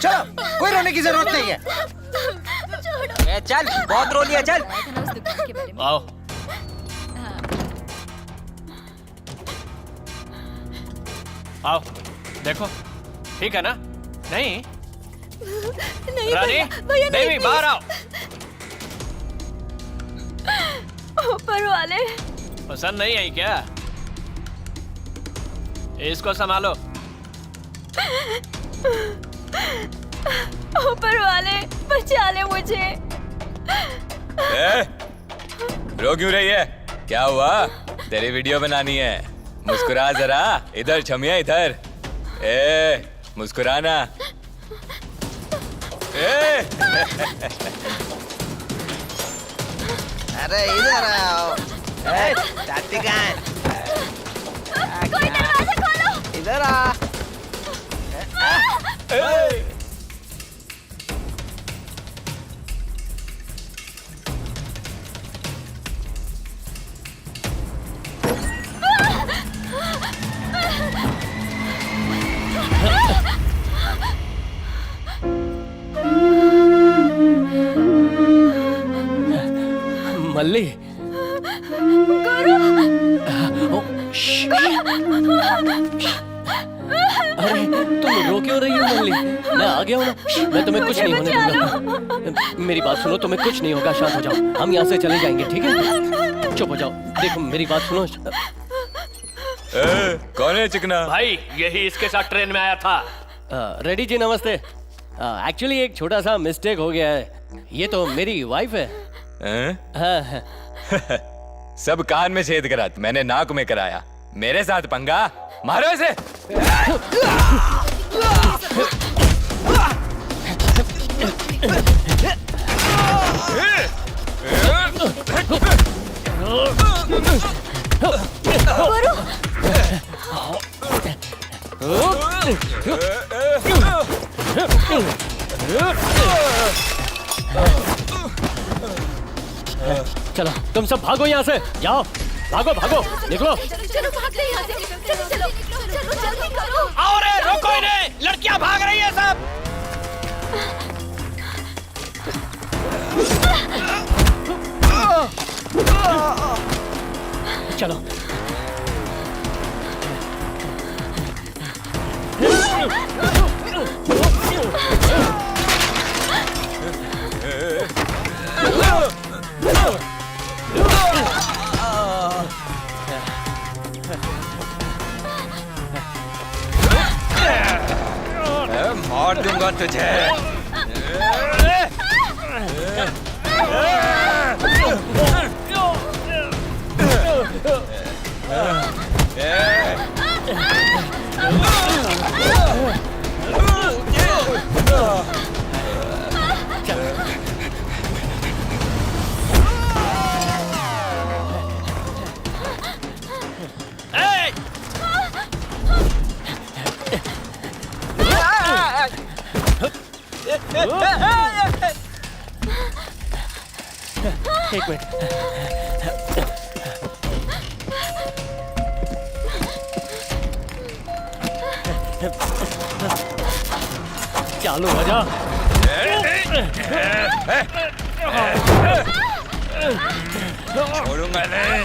चलो, कोई रोने की जरूरत नहीं है। ए, चल, बहुत रो लिया, चल। आओ। आओ, देखो, ठीक है ना? नहीं? नहीं रानी, भैया देवी, बाहर आओ। ऊपर वाले। पसंद नहीं आई क्या? इसको संभालो। ऊपर वाले, बचा ले मुझे। रो क्यों रही है? क्या हुआ? तेरी वीडियो बनानी है? मुस्कुरा जरा, इधर छमिया, इधर। मुस्कुराना। अरे इधर आओ। जाती कहाँ है? कोई दरवाजा खोलो। इधर आ। मल्ली। गुरु। अरे तुम रो क्यों रही हो मल्ली? मैं आ गया हूँ ना। मैं तुम्हें कुछ नहीं होने दूंगा। मेरी बात सुनो, तुम्हें कुछ नहीं होगा। शांत हो जाओ, हम यहाँ से चले जाएंगे, ठीक है? चुप हो जाओ। देखो मेरी बात सुनो। कौन है चिकना? भाई यही इसके साथ ट्रेन में आया था। रेड्डी जी नमस्ते। एक्चुअली एक छोटा सा मिस्टेक हो गया है। ये तो मेरी वाइफ है। हाँ। सब कान में छेद करा, मैंने नाक में कराया। मेरे साथ पंगा, मारो इसे। चलो तुम सब भागो यहाँ से, जाओ भागो भागो, निकलो। चलो भागते हैं यहाँ से। चलो चलो चलो जल्दी करो। आओ रे, रोको इन्हें, लड़कियां भाग रही है सब। चलो मार दूंगा तुझे। एक मिनट। चालू हो जा। छोड़ूंगा नहीं।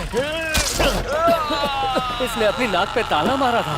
इसने अपनी नाक पे ताला मारा था।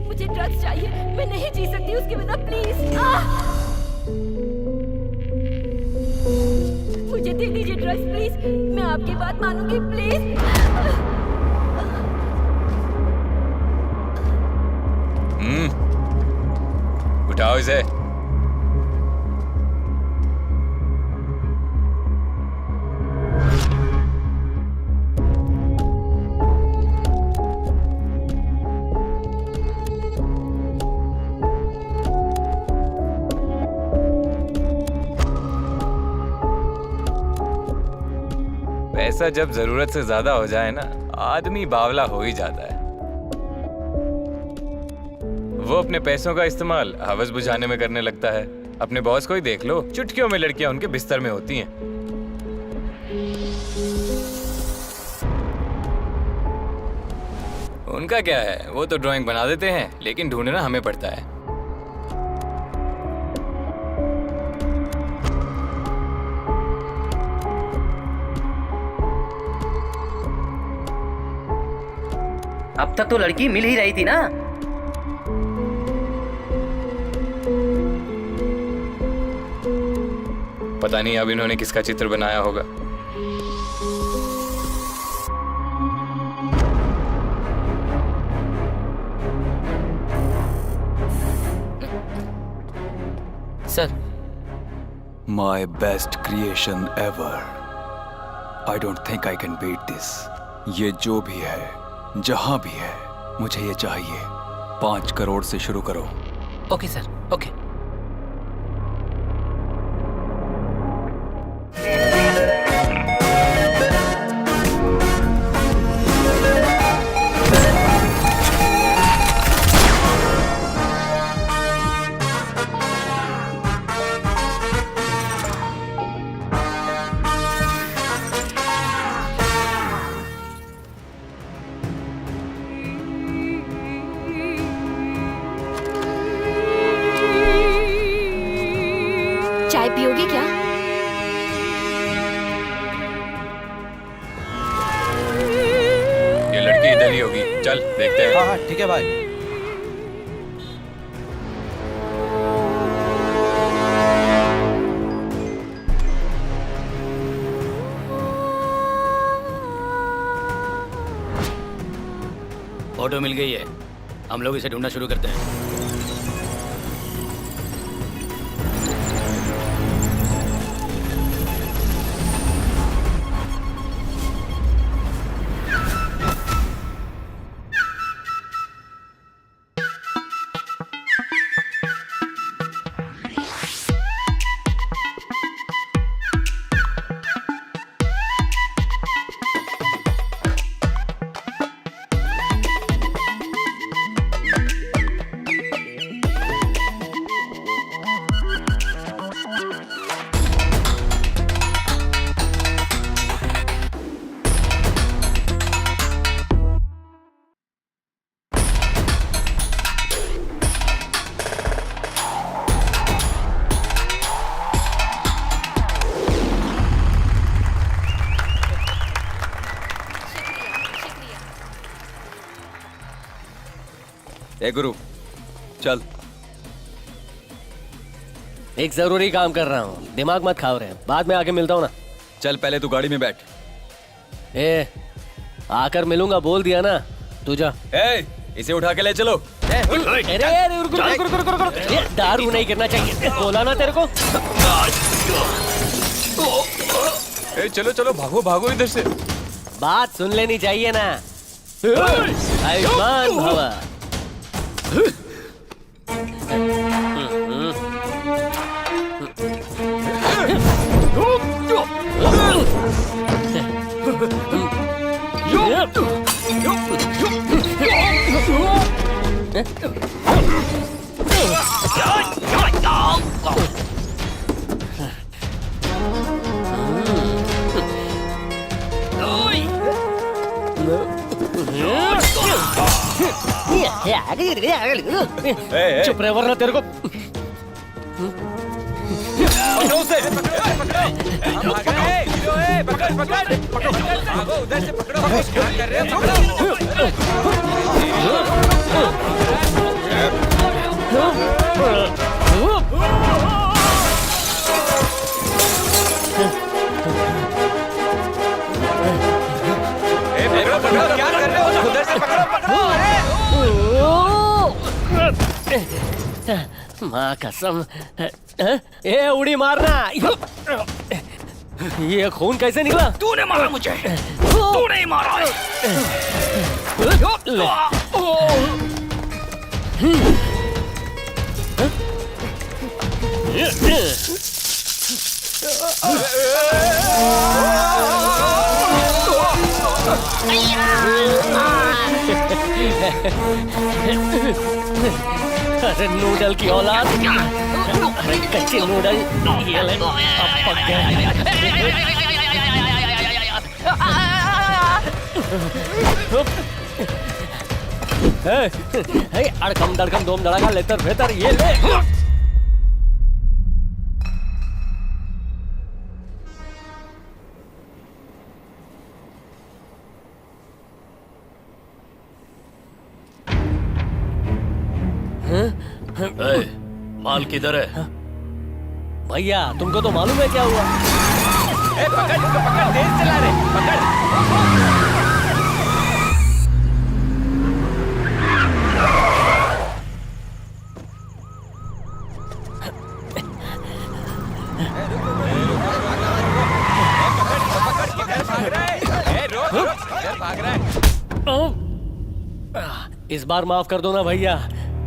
मुझे ड्रग्स चाहिए, मैं नहीं जी सकती उसके बिना, प्लीज। मुझे दे दीजिए ड्रग्स। गाइस प्लीज, मैं आपकी बात मानूंगी प्लीज। उठाओ इसे। पैसा जब जरूरत से ज्यादा हो जाए ना, आदमी बावला हो ही जाता है। वो अपने पैसों का इस्तेमाल हवस बुझाने में करने लगता है। अपने बॉस को ही देख लो, चुटकियों में लड़कियां उनके बिस्तर में होती हैं। उनका क्या है, वो तो ड्राइंग बना देते हैं, लेकिन ढूंढना हमें पड़ता है। अब तक तो लड़की मिल ही रही थी ना। पता नहीं अब इन्होंने किसका चित्र बनाया होगा। Sir, My best creation ever. I don't think I can beat this. ये जो भी है, जहां भी है, मुझे ये चाहिए। 5 करोड़ से शुरू करो। Okay sir, okay. चाय पियोगे क्या? ये लड़की इधर ही होगी, चल देखते हैं। हाँ हाँ ठीक है भाई। ऑटो मिल गई है, हम लोग इसे ढूंढना शुरू करते हैं। ए गुरु, चल। एक जरूरी काम कर रहा हूँ, दिमाग मत खाओ रहे, बाद में आके मिलता हूँ ना। चल पहले तू गाड़ी में बैठ। ए, आकर मिलूंगा बोल दिया ना, तू जा। ए, इसे उठा के ले चलो। अरे रुक, ये दारू नहीं गिरना चाहिए, बोला ना तेरे को। ए, चलो चलो, भागो भागो इधर से। बात सुन लेनी चाहिए ना। आयुष्मान भवा। चुप रहे वरना तेरे को क्या कर रहे हो? उधर से पकड़ो। माँ कसम, ए उड़ी मारना। ये खून कैसे निकला? तूने मारा मुझे, तूने ही मारा है। ले। अरे नूडल की औलाद, अरे कच्चे नूडल, ये ले, अब पक गया। अड़कम दड़कम दोम दड़ाका लेतर बेहतर, ये ले। माल किधर है? भैया तुमको तो मालूम है क्या हुआ? पकड़ इसको, पकड़, तेज चला रहे, पकड़। भाग रहा है। इस बार माफ कर दो ना भैया,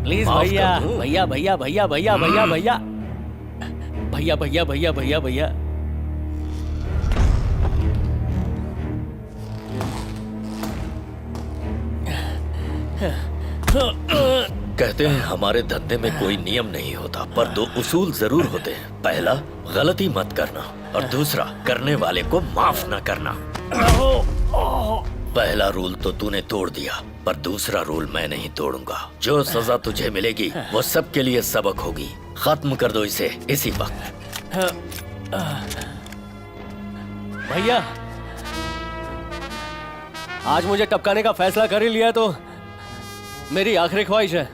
प्लीज भैया। भैया भैया भैया भैया भैया भैया भैया भैया भैया भैया भैया। कहते हैं हमारे धंधे में कोई नियम नहीं होता, पर 2 उसूल जरूर होते हैं। पहला, गलती मत करना, और दूसरा, करने वाले को माफ न करना। पहला रूल तो तूने तोड़ दिया, पर दूसरा रूल मैं नहीं तोड़ूंगा। जो सजा तुझे मिलेगी वो सबके लिए सबक होगी। खत्म कर दो इसे इसी वक्त। भैया आज मुझे टपकाने का फैसला कर ही लिया, तो मेरी आखिरी ख्वाहिश है,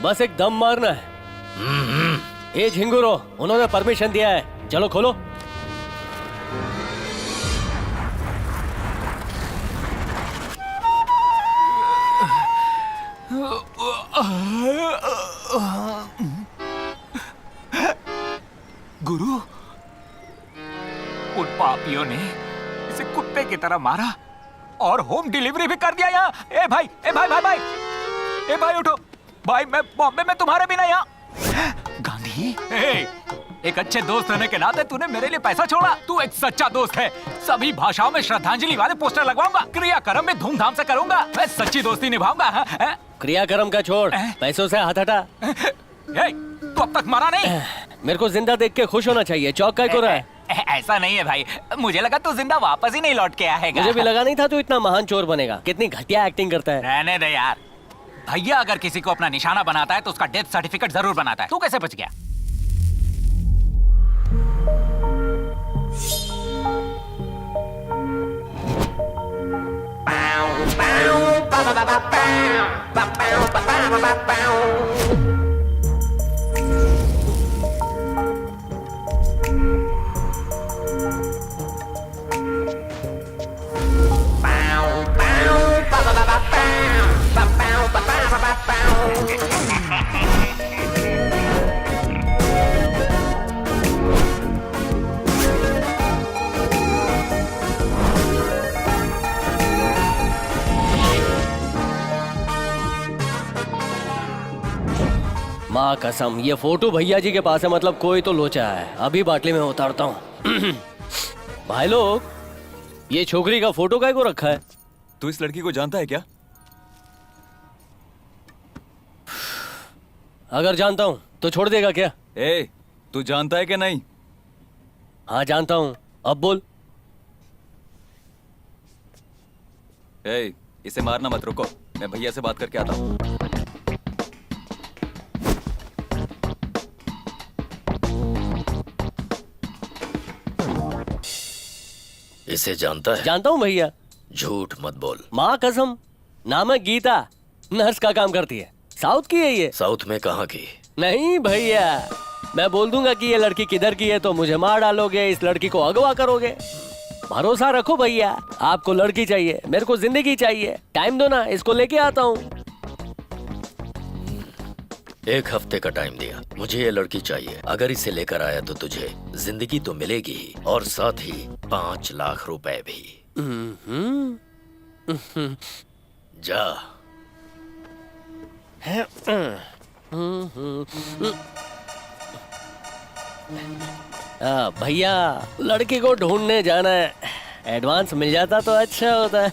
बस एक दम मारना है। ये झिंगुरो, उन्होंने परमिशन दिया है, चलो खोलो। गुरु, उन पापियों ने इसे कुत्ते की तरह मारा और होम डिलीवरी भी कर दिया यहाँ। ए भाई, ए भाई भाई भाई, ए भाई उठो भाई, मैं बॉम्बे में तुम्हारे बिना यहाँ। गांधी, एक अच्छे दोस्त होने के नाते तूने मेरे लिए पैसा छोड़ा। तू एक सच्चा दोस्त है। सभी भाषाओं में श्रद्धांजलि वाले पोस्टर लगवाऊंगा, क्रियाक्रम में धूमधाम से करूंगा। मैं सच्ची दोस्ती निभाऊंगा। क्रियाक्रम का छोड़, पैसों से हाथ हटा। तू अब तक मरा नहीं? मेरे को जिंदा देख के खुश होना चाहिए, चौक काय को रहा है? ऐसा नहीं है भाई, मुझे लगा तू जिंदा वापस ही नहीं लौट के आएगा। मुझे भी लगा नहीं था तू इतना महान चोर बनेगा। कितनी घटिया एक्टिंग करता है। रहने दे यार। भैया अगर किसी को अपना निशाना बनाता है तो उसका डेथ सर्टिफिकेट जरूर बनाता है। तू कैसे बच गया? माँ कसम, ये फोटो भैया जी के पास है, मतलब कोई तो लोचा है। अभी बाटली में उतारता हूँ। भाई लोग, ये छोकरी का फोटो काय को रखा है? तू इस लड़की को जानता है क्या? अगर जानता हूँ तो छोड़ देगा क्या? ए, तू जानता है क्या नहीं? हाँ जानता हूँ, अब बोल। ए, इसे मारना मत, रुको, मैं भैया से बात करके आता हूँ। इसे जानता है? जानता हूँ भैया। झूठ मत बोल। माँ कसम, नाम है गीता, नर्स का काम करती है। साउथ की है ये। साउथ में कहाँ की? नहीं भैया, मैं बोल दूंगा कि ये लड़की किधर की है तो मुझे मार डालोगे, इस लड़की को अगवा करोगे। भरोसा रखो भैया, आपको लड़की चाहिए, मेरे को जिंदगी चाहिए। टाइम दो ना, इसको लेके आता हूँ। 1 हफ्ते का टाइम दिया, मुझे ये लड़की चाहिए। अगर इसे लेकर आया तो तुझे जिंदगी तो मिलेगी ही, और साथ ही 5 लाख रुपए भी। जा। भैया लड़की को ढूंढने जाना है, एडवांस मिल जाता तो अच्छा होता है।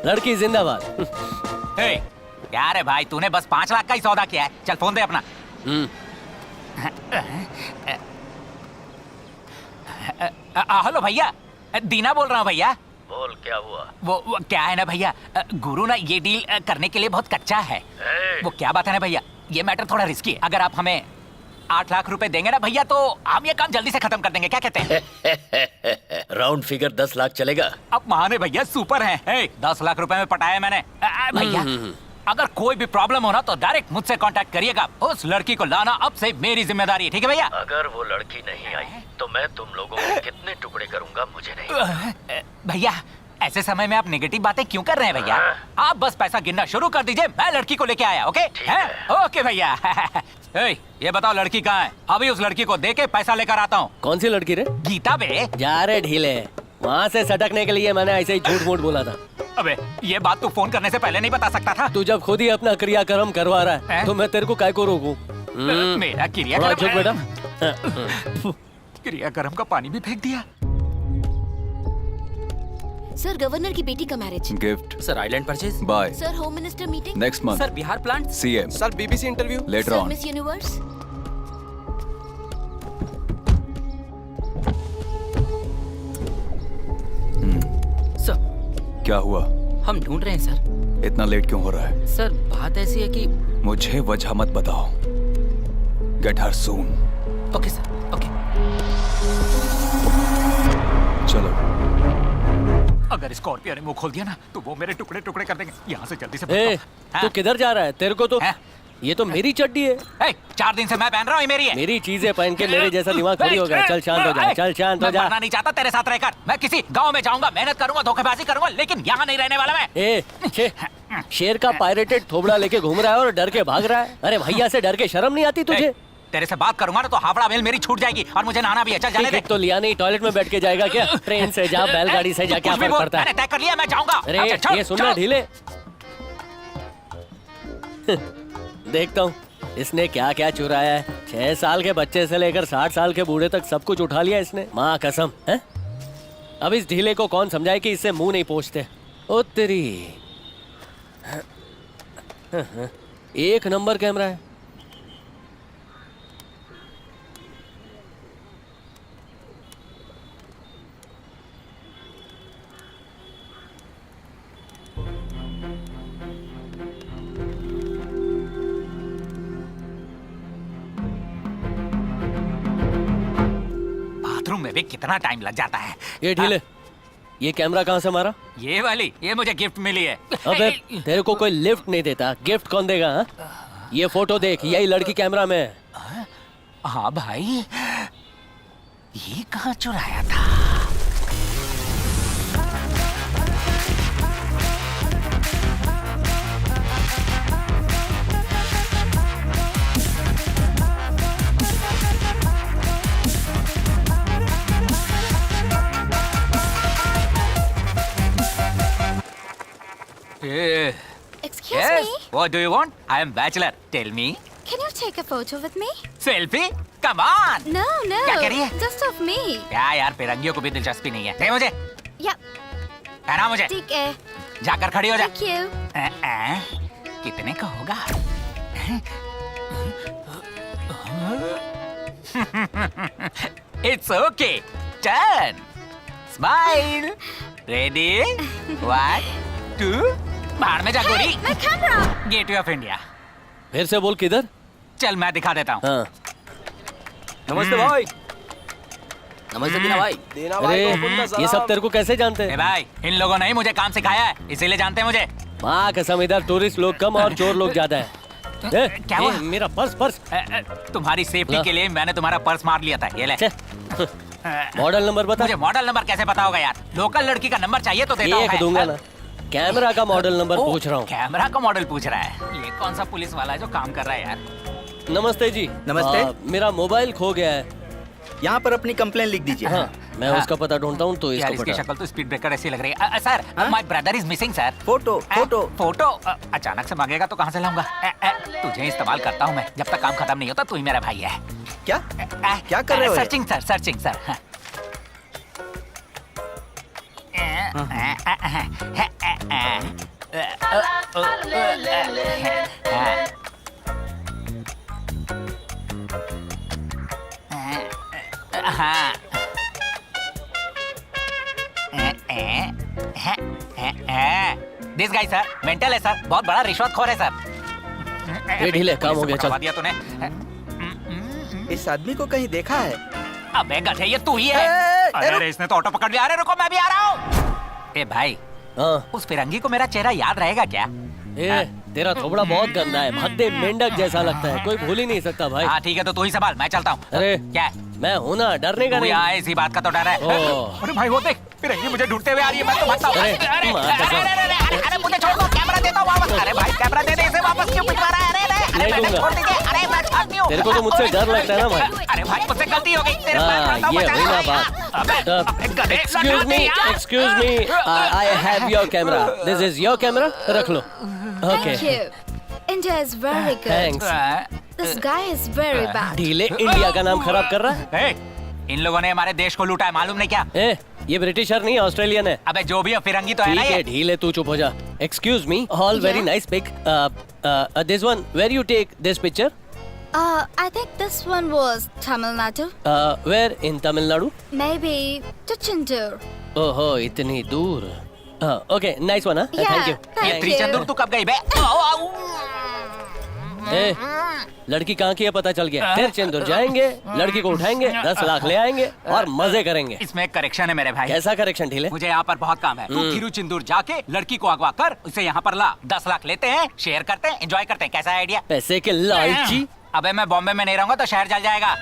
लड़की जिंदाबाद। हे, क्या रे भाई, तूने बस 5 लाख का ही सौदा किया है। चल फोन दे अपना। हेलो भैया, दीना बोल रहा हूँ भैया। बोल, क्या हुआ? वो क्या है ना भैया, गुरु ना ये डील करने के लिए बहुत कच्चा है। वो क्या बात है ना भैया, ये मैटर थोड़ा रिस्की है। अगर आप हमें 8 लाख रुपए देंगे ना भैया, तो हम ये काम जल्दी से खत्म कर देंगे। क्या कहते हैं? राउंड फिगर 10 लाख चलेगा? अब महाने भैया सुपर हैं। 10 लाख रुपए में पटाया मैंने। भैया अगर कोई भी प्रॉब्लम हो ना तो डायरेक्ट मुझसे कांटेक्ट करिएगा। उस लड़की को लाना अब से मेरी जिम्मेदारी है, ठीक है भैया? अगर वो लड़की नहीं आई तो मैं तुम लोगों को कितने टुकड़े करूंगा मुझे नहीं। भैया ऐसे समय में आप नेगेटिव बातें क्यों कर रहे हैं भैया? आप बस पैसा गिनना शुरू कर दीजिए, मैं लड़की को लेके आया। ओके ओके भैया। ये बताओ लड़की कहाँ है? अभी उस लड़की को देके पैसा लेकर आता हूँ। कौन सी लड़की रे? गीता बे। जा रे ढीले, वहाँ से सटकने के लिए मैंने ऐसे ही झूठ मूठ बोला था। अबे ये बात तू फोन करने से पहले नहीं बता सकता था? तू जब खुद ही अपना क्रियाक्रम करवा रहा है तो मैं तेरे को काय को रोकूं? मेरा क्रियाक्रम बेटा। क्रियाक्रम का पानी भी फेंक दिया। सर गवर्नर की बेटी का marriage. Gift. Sir island purchase. Bye. Sir home minister meeting. Next month. Sir Bihar plant. CM. Sir BBC interview. Letter sir on. Miss universe. Sir क्या हुआ? हम ढूंढ रहे हैं सर। इतना लेट क्यों हो रहा है? सर बात ऐसी है कि मुझे वजह मत बताओ। Get her soon. Okay sir, okay. चलो। अगर स्कॉर्पियो ने मुंह खोल दिया ना तो वो मेरे टुकड़े टुकड़े कर देंगे। यहाँ से जल्दी से ए, तू किधर जा रहा है? तेरे को तो ये तो मेरी चड्डी है। 4 दिन से मैं पहन रहा हूँ, ये मेरी है। मेरी चीजें पहन के मेरे जैसा दिमाग थोड़ी हो गया। चल शांत हो जा, चल शांत हो मैं जा। मरना नहीं चाहता तेरे साथ रहकर। मैं किसी गांव में जाऊंगा, मेहनत करूंगा, धोखेबाजी करूंगा, लेकिन यहाँ नहीं रहने वाला मैं। शेर का पायरेटेड थोबड़ा लेके घूम रहा है और डर के भाग रहा है। अरे भैया से डर के शर्म नहीं आती तुझे? तेरे से बात करूंगा ना तो हावड़ा मेल मेरी छूट जाएगी और मुझे नहाना भी है। चल जाने दे। तो लिया नहीं, टॉयलेट में बैठ के जाएगा क्या? ट्रेन से जा, बैलगाड़ी से जा, क्या फर्क पड़ता है? मैंने तय कर लिया, मैं जाऊंगा। अरे ये सुनना ढीले, देखता हूँ इसने क्या क्या चुराया है। 6 साल के बच्चे से लेकर 60 साल के बूढ़े तक सब कुछ उठा लिया इसने, माँ कसम है। अब इस ढीले को कौन समझाए कि इससे मुंह नहीं पोंछते। ओ तेरी, 1 नंबर कैमरा है। बाथरूम में भी कितना टाइम लग जाता है। ये ढीले, ये कैमरा कहाँ से मारा? ये वाली, ये मुझे गिफ्ट मिली है। अबे तेरे को कोई लिफ्ट नहीं देता, गिफ्ट कौन देगा? हाँ? ये फोटो देख, यही लड़की कैमरा में है। हाँ भाई, ये कहाँ चुराया था? Excuse me. What do you want? I am bachelor. Tell me. Can you take a photo with me? Selfie? Come on. No, no. क्या कह रही है? Just of me. क्या यार, फिरंगियों को भी दिलचस्पी नहीं है। दे मुझे। Yeah. पहना मुझे। ठीक है। जाकर खड़ी हो जा। Thank you. कितने का होगा? It's okay. Turn. Smile. Ready? 1, 2. बाहर में जा गोरी। मैं कैमरा। Gateway of India. फिर से बोल, किधर? चल मैं दिखा देता हूँ। हाँ। नमस्ते भाई। नमस्ते दीना भाई। अरे ये सब तेरे को कैसे जानते ए हैं? भाई, इन लोगों ने ही मुझे काम सिखाया है, इसीलिए जानते हैं मुझे। माँ कसम, इधर टूरिस्ट लोग कम और चोर लोग ज्यादा है। क्या हुआ? मेरा पर्स तुम्हारी सेफ्टी ला। के लिए मैंने तुम्हारा पर्स मार लिया था, ये ले। मॉडल नंबर बता। मुझे मॉडल नंबर कैसे पता होगा यार? लोकल लड़की का नंबर चाहिए तो देता हूँ एक मैं। दूंगा ना। कैमरा का मॉडल नंबर ओ, पूछ रहा हूँ। कैमरा का मॉडल पूछ रहा है? ये कौन सा पुलिस वाला है जो काम कर रहा है यार? नमस्ते जी। नमस्ते। मेरा मोबाइल खो गया है। यहाँ पर अपनी कंप्लेन लिख दीजिए। हाँ, मैं उसका पता ढूंढता हूँ तो यार इसको इसकी पता। शक्ल तो स्पीड ब्रेकर ऐसी लग रही है। Sir, my brother is missing sir. Photo photo अचानक से मांगेगा तो कहाँ से लाऊंगा? तुझे इस्तेमाल करता हूँ मैं, जब तक काम खत्म नहीं होता तू ही मेरा भाई है। क्या क्या कर रहे हो? Searching sir, searching sir. This guy sir mental है सर, बहुत बड़ा रिश्वतखोर है सर। ये ढीले, काम हो गया, चल। पकड़वा दिया तूने। इस आदमी को कहीं देखा है? अबे गधे, ये तू ही है। अरे इसने तो ऑटो पकड़ लिया। अरे रुको, मैं भी आ रहा हूँ। ए भाई, हाँ। उस फिरंगी को मेरा चेहरा याद रहेगा क्या? तेरा थोबड़ा बहुत गंदा है, भद्दे मेंढक जैसा लगता है, कोई भूल ही नहीं सकता भाई। हाँ ठीक है, तो तू ही संभाल, मैं चलता हूँ। अरे क्या? मैं हूं ना, डरने का तू नहीं। यहाँ इसी बात का तो डर है। ओह। अरे भाई वो देख, फिरंगी मुझे ढूंढते हुए आ रही है, मैं तो भागता हूँ। अरे, अरे मार कसम। अरे मुझे छोड़ दो, कैमरा देता हूँ वापस। अरे भाई कैमरा दे दे, इसे वापस क्यों भिजवा रहा है? अरे नहीं मैंने दूंगा। छोड़ दीजिए। अरे मैं छाती हूँ। तेरे को तो मुझसे डर लगता है ना भाई। अरे भाई मुझसे गलती हो गई। तेरे हाँ, पैर पड़ता हूँ, ये बचा वही ना ले। बात। अबे गधे, excuse me, I have your camera. This is your camera, रख लो। Okay, Thank you. India is very good. Thanks. This guy is very bad. ढीले इंडिया का नाम खराब कर रहा है। इन लोगों ने हमारे देश को लूटा है, मालूम नहीं क्या? ये ब्रिटिशर नहीं, ऑस्ट्रेलियन है। अबे जो भी है, फिरंगी तो है ठीक ना है ये। ढीले, तू चुप हो जा। Excuse me, all very nice pic. This one, where you take this picture? I think this one was Tamil Nadu. Where in Tamil Nadu? Maybe Tiruchendur. ओहो, इतनी दूर। Okay, nice one. Yeah, thank you. thank ये त्रिचंदुर तू कब गई बे? लड़की कहाँ की है पता चल गया। फिर चंदूर जाएंगे, लड़की को उठाएंगे, 10 लाख ले आएंगे और मजे करेंगे। इसमें एक करेक्शन है मेरे भाई। कैसा करेक्शन ढीले? मुझे यहाँ पर बहुत काम है। तू तिरुचेंदूर जाके लड़की को अगवा कर, उसे यहाँ पर ला। 10 लाख लेते हैं, शेयर करते हैं, एंजॉय करते हैं। कैसा आइडिया? पैसे के लालची। अबे मैं बॉम्बे में नहीं रहूंगा तो शहर जल जाएगा।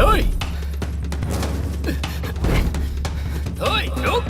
ओए! ओए, रुक!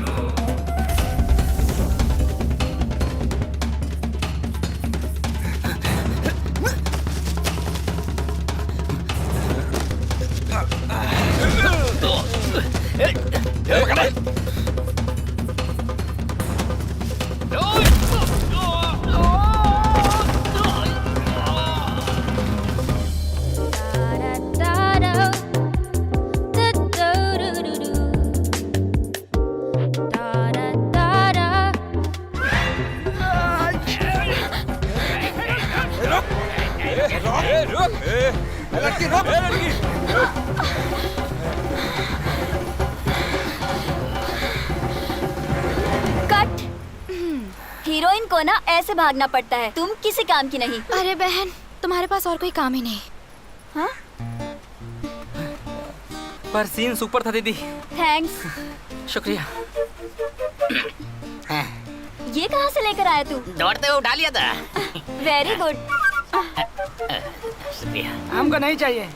कट। हीरोइन को ना ऐसे भागना पड़ता है, तुम किसी काम की नहीं। अरे बहन, तुम्हारे पास और कोई काम ही नहीं। हाँ? पर सीन सुपर था दीदी। थैंक्स। शुक्रिया। ये कहाँ से लेकर आया तू? दौड़ते हुए उठा लिया था। Very good. शुक्रिया। हमको नहीं चाहिए।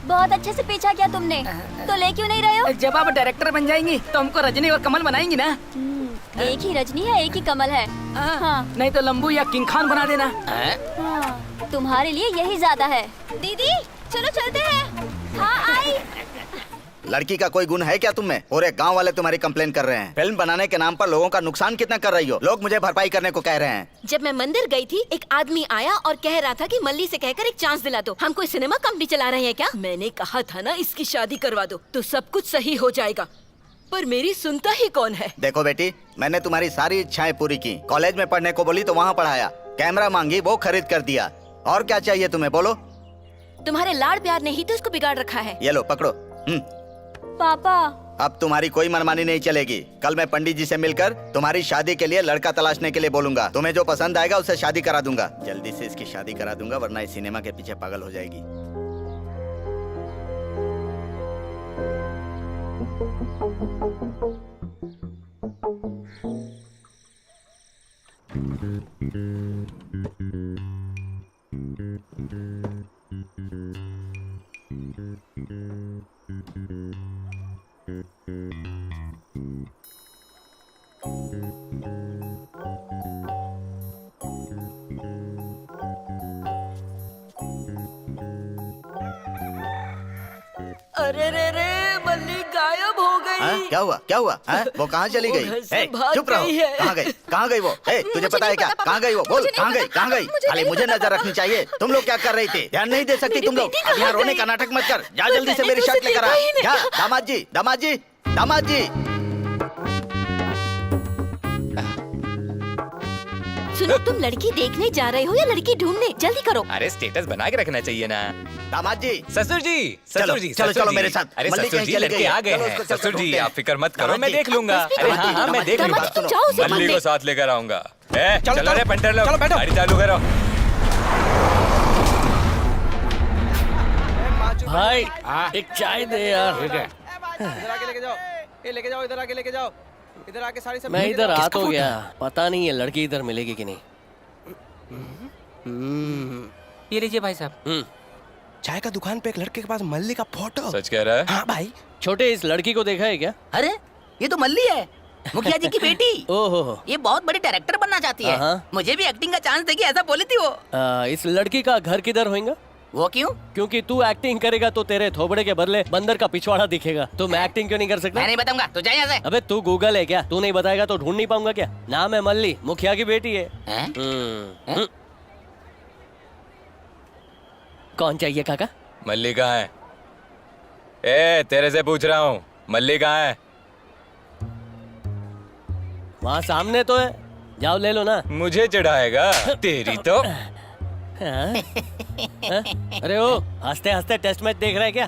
बहुत अच्छे से पीछा किया तुमने, तो ले क्यों नहीं रहे हो? जब आप डायरेक्टर बन जाएंगी तो हमको रजनी और कमल बनाएंगी ना। एक ही रजनी है, एक ही कमल है। हाँ। नहीं तो लंबू या किंग खान बना देना। हाँ, तुम्हारे लिए यही ज्यादा है। दीदी चलो चलते हैं। हाँ आई। लड़की का कोई गुण है क्या तुम में? पूरे गांव वाले तुम्हारी कंप्लेन कर रहे हैं। फिल्म बनाने के नाम पर लोगों का नुकसान कितना कर रही हो। लोग मुझे भरपाई करने को कह रहे हैं। जब मैं मंदिर गई थी, एक आदमी आया और कह रहा था कि मल्ली से कहकर एक चांस दिला दो। हम कोई सिनेमा कंपनी चला रहे हैं क्या? मैंने कहा था ना, इसकी शादी करवा दो तो सब कुछ सही हो जाएगा, पर मेरी सुनता ही कौन है। देखो बेटी, मैंने तुम्हारी सारी इच्छाएं पूरी की। कॉलेज में पढ़ने को बोली तो वहाँ पढ़ाया, कैमरा मांगी वो खरीद कर दिया। और क्या चाहिए तुम्हें, बोलो। तुम्हारे लाड़ प्यार ने ही तो इसको बिगाड़ रखा है। ये लो पकड़ो। पापा, अब तुम्हारी कोई मनमानी नहीं चलेगी। कल मैं पंडित जी से मिलकर तुम्हारी शादी के लिए लड़का तलाशने के लिए बोलूंगा। तुम्हें जो पसंद आएगा उससे शादी करा दूंगा। जल्दी से इसकी शादी करा दूंगा, वरना इस सिनेमा के पीछे पागल हो जाएगी। अरे रे रे, मल्ली गायब हो गई। हाँ? क्या हुआ क्या हुआ हाँ? वो कहाँ चली गई? घर से ए, भाग चुप रहो। गई है। कहाँ गई कहाँ गई वो? ए, तुझे पता है क्या? कहाँ गई वो? बोल कहाँ गई कहाँ गई? खाली मुझे नजर रखनी चाहिए। तुम लोग क्या कर रही थी? ध्यान नहीं दे सकती तुम लोग? अब यहाँ रोने का नाटक मत कर। जा जल्दी से मेरी शर्ट लेकर आ। जा दामाद जी दामाद जी दामाद जी। सुनो, तुम लड़की देखने जा रहे हो या लड़की ढूंढने? जल्दी करो। अरे स्टेटस बना के रखना चाहिए ना। दामाद जी ससुर जी चलो, ससुर जी चलो, ससुर चलो जी। मेरे साथ। अरे मल्ली ससुर कहीं जी चली लड़के गई है। आ गए चलो, हैं। उसको चल ससुर ढूंढते जी हैं। आप फिक्र मत करो, दामाद मैं जी, देख लूंगा। बस भी अरे दामाद हाँ जी, हाँ मैं देख दामाद लूंगा। जी, जाओ उसे मल्ली ढूंढने। को साथ लेकर आऊंगा। चलो, चलो रे चलो, पंटर लोग, चलो, बैठो। गाड़ी चालू करो। भाई एक चाय दे यार। ठीक है। इधर आके लेके जाओ। ये लेके जाओ, इधर आके लेके जाओ। इधर आके सारी सब मैं इधर आ तो गया, पता नहीं है लड़की इधर मिलेगी कि नहीं। ये लीजिए भाई साहब। चाय का दुकान पे एक लड़के के पास मल्ली का फोटो। सच कह रहा है? हाँ भाई। छोटे इस लड़की को देखा है क्या? अरे ये तो मल्ली है, मुखिया जी की बेटी। ओहो ये बहुत बड़ी डायरेक्टर बनना चाहती है। हाँ। मुझे भी एक्टिंग का चांस देगी ऐसा बोली थी वो। इस लड़की का घर किधर होगा? वो क्यों? क्योंकि तू एक्टिंग करेगा तो तेरे थोबड़े के बदले बंदर का पिछवाड़ा दिखेगा। तो मैं एक्टिंग क्यों नहीं कर सकता? मैं नहीं बताऊंगा, तू जा यहाँ से। अबे तू गूगल है क्या? तू नहीं बताएगा तो ढूंढ नहीं पाऊंगा क्या? नाम है मल्ली, मुखिया की बेटी है। हैं? कौन चाहिए काका? मल्ली कहाँ है? ए तेरे से पूछ रहा हूँ, मल्ली कहाँ है? वहाँ सामने तो है, जाओ ले लो ना। मुझे चढ़ाएगा तेरी तो। हाँ? हाँ? अरे ओ हंसते हंसते टेस्ट मैच देख रहा है क्या?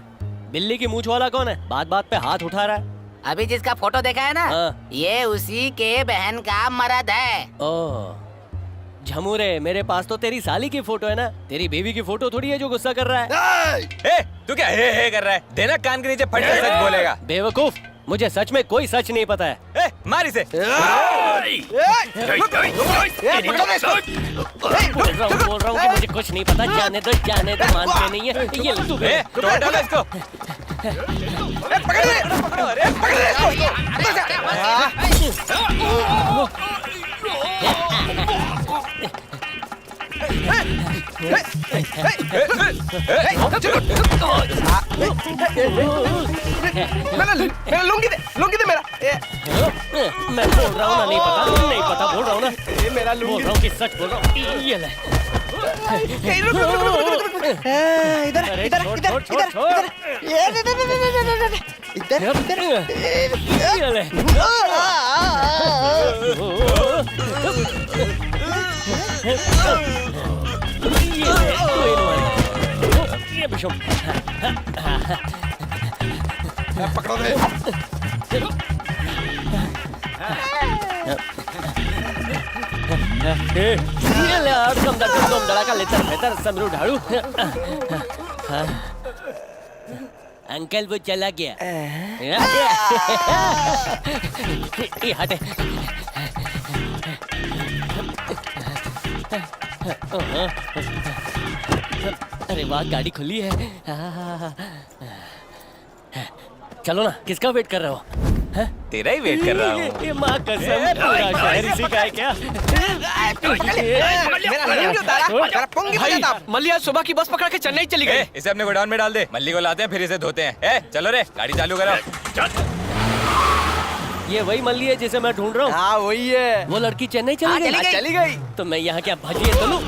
बिल्ली की मूंछ वाला कौन है? बात बात पे हाथ उठा रहा है। अभी जिसका फोटो देखा है ना, हाँ। ये उसी के बहन का मर्द है। ओह झमूरे, मेरे पास तो तेरी साली की फोटो है ना, तेरी बीवी की फोटो थोड़ी है जो गुस्सा कर रहा है। ए तू क्या हे कर रहा है? देना कान के नीचे फट के सच बोलेगा। बेवकूफ, मुझे सच में कोई सच नहीं पता है। ए मार इसे। बोल रहा हूँ कि मुझे कुछ नहीं पता। जाने दो मानते नहीं है। ये ले तू भी। ए तोड़ डालो इसको। मेरा लुंगी दे मेरा। मैं बोल रहा हूँ ना, नहीं पता बोल रहा हूँ ना। मेरा बोल रहा हूँ कि सच बोल रहा हूँ। ये ले। इधर अरे इधर छोड़, इधर छोड़, इधर छोड़। इधर ये ले। ये ले, कोई नहीं। ये बिशम। पकड़ो दे। ये ले अडकम धड़का लेतर बेहतर समरू ढाड़ू। अंकल वो चला गया। ये हटे। अरे वाह गाड़ी खुली है। चलो ना, किसका वेट कर रहे हो? तेरा ही वेट कर रहा हूँ। ये माँ कसम, पूरा शहर इसी का है क्या? मल्ली आज सुबह की बस पकड़ के चेन्नई चली गई। इसे अपने गोडाउन में डाल दे, मल्ली को लाते हैं फिर इसे धोते हैं। ए चलो रे गाड़ी चालू करो। ये वही मल्ली है जिसे मैं ढूंढ रहा हूँ। हाँ वही है। वो लड़की चेन्नई चली गई। चली गई। तो मैं यहाँ क्या भजिए तो लूं?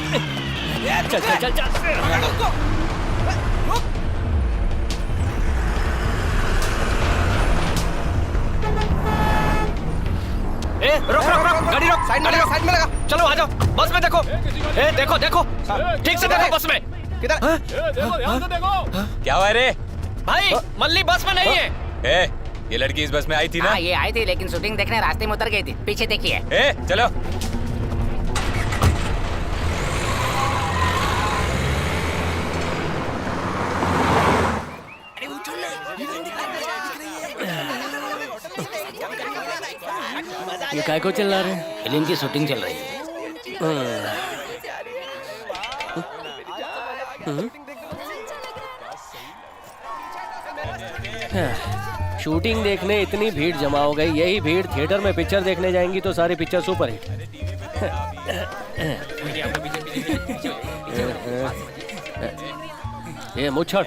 चल चल चल चल। ए रोक रोक रोक, गाड़ी रोक, साइड में लगा। चलो आ जाओ, बस में देखो। ए देखो देखो, ठीक से देखो बस में। किधर? क्या हुआ रे? भाई मल्ली बस में नहीं है। ए ये लड़की इस बस में आई थी ना? हाँ ये आई थी, लेकिन शूटिंग देखने रास्ते में उतर गई थी। पीछे देखिए। ए चलो। काय को चिल्ला रहे हैं? फिल्म की शूटिंग चल रही है। शूटिंग देखने इतनी भीड़ जमा हो गई, यही भीड़ थिएटर में पिक्चर देखने जाएंगी तो सारी पिक्चर सुपर हिट। ये मुच्छड़,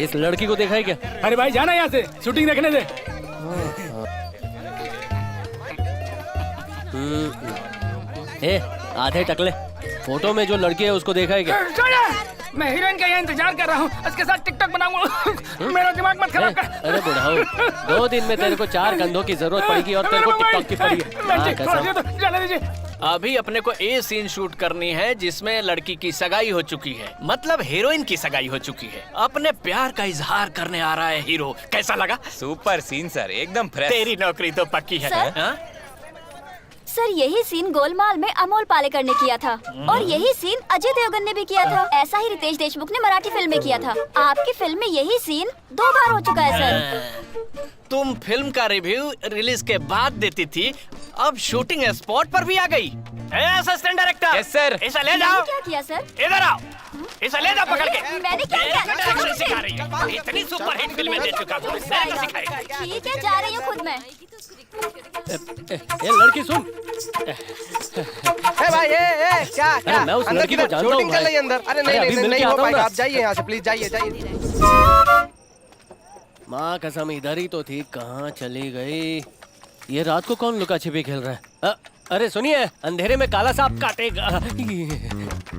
इस लड़की को देखा है क्या? अरे भाई जाना यहाँ से, शूटिंग देखने दे। ए, आधे टकले, फोटो में जो लड़की है उसको देखा है क्या? मैं हीरोइन का यहाँ इंतजार कर रहा हूँ, उसके साथ टिकटॉक बनाऊंगा। मेरा दिमाग मत खराब कर। अरे बुढ़ाओ, 2 दिन में तेरे को 4 कंधों की जरूरत पड़ेगी और तेरे को टिकटॉक की पड़ी है। अभी अपने को ए सीन शूट करनी है जिसमें लड़की की सगाई हो चुकी है, मतलब हीरोइन की सगाई हो चुकी है। अपने प्यार का इजहार करने आ रहा है हीरो। कैसा लगा? सुपर सीन सर, एकदम फ्रेश। तेरी नौकरी तो पक्की है। सर यही सीन गोलमाल में अमोल पालेकर ने किया था और यही सीन अजय देवगन ने भी किया था। ऐसा ही रितेश देशमुख ने मराठी फिल्म में किया था। आपकी फिल्म में यही सीन 2 बार हो चुका है सर। तुम फिल्म का रिव्यू रिलीज के बाद देती थी, अब शूटिंग स्पॉट पर भी आ गई। Assistant director, yes sir. इसे ले जाओ। क्या किया सर? इधर आओ, इसे ले जाओ पकड़ के। मैंने क्या किया? एक्शन सिखा रही है। इतनी सुपर हिट फिल्में दे चुका हूँ, ठीक है, जा रही हूँ खुद मैं। ए लड़की सुन। भाई क्या मैं उस अंदर लड़की को जानता हूँ शूटिंग चल रही है अंदर। अरे नहीं हो पाएगा, आप जाइए यहाँ से प्लीज, जाइए। माँ कसम इधर ही तो थी, कहाँ चली गई? ये रात को कौन लुका छिपी खेल रहा है? अरे सुनिए, अंधेरे में काला सांप काटेगा।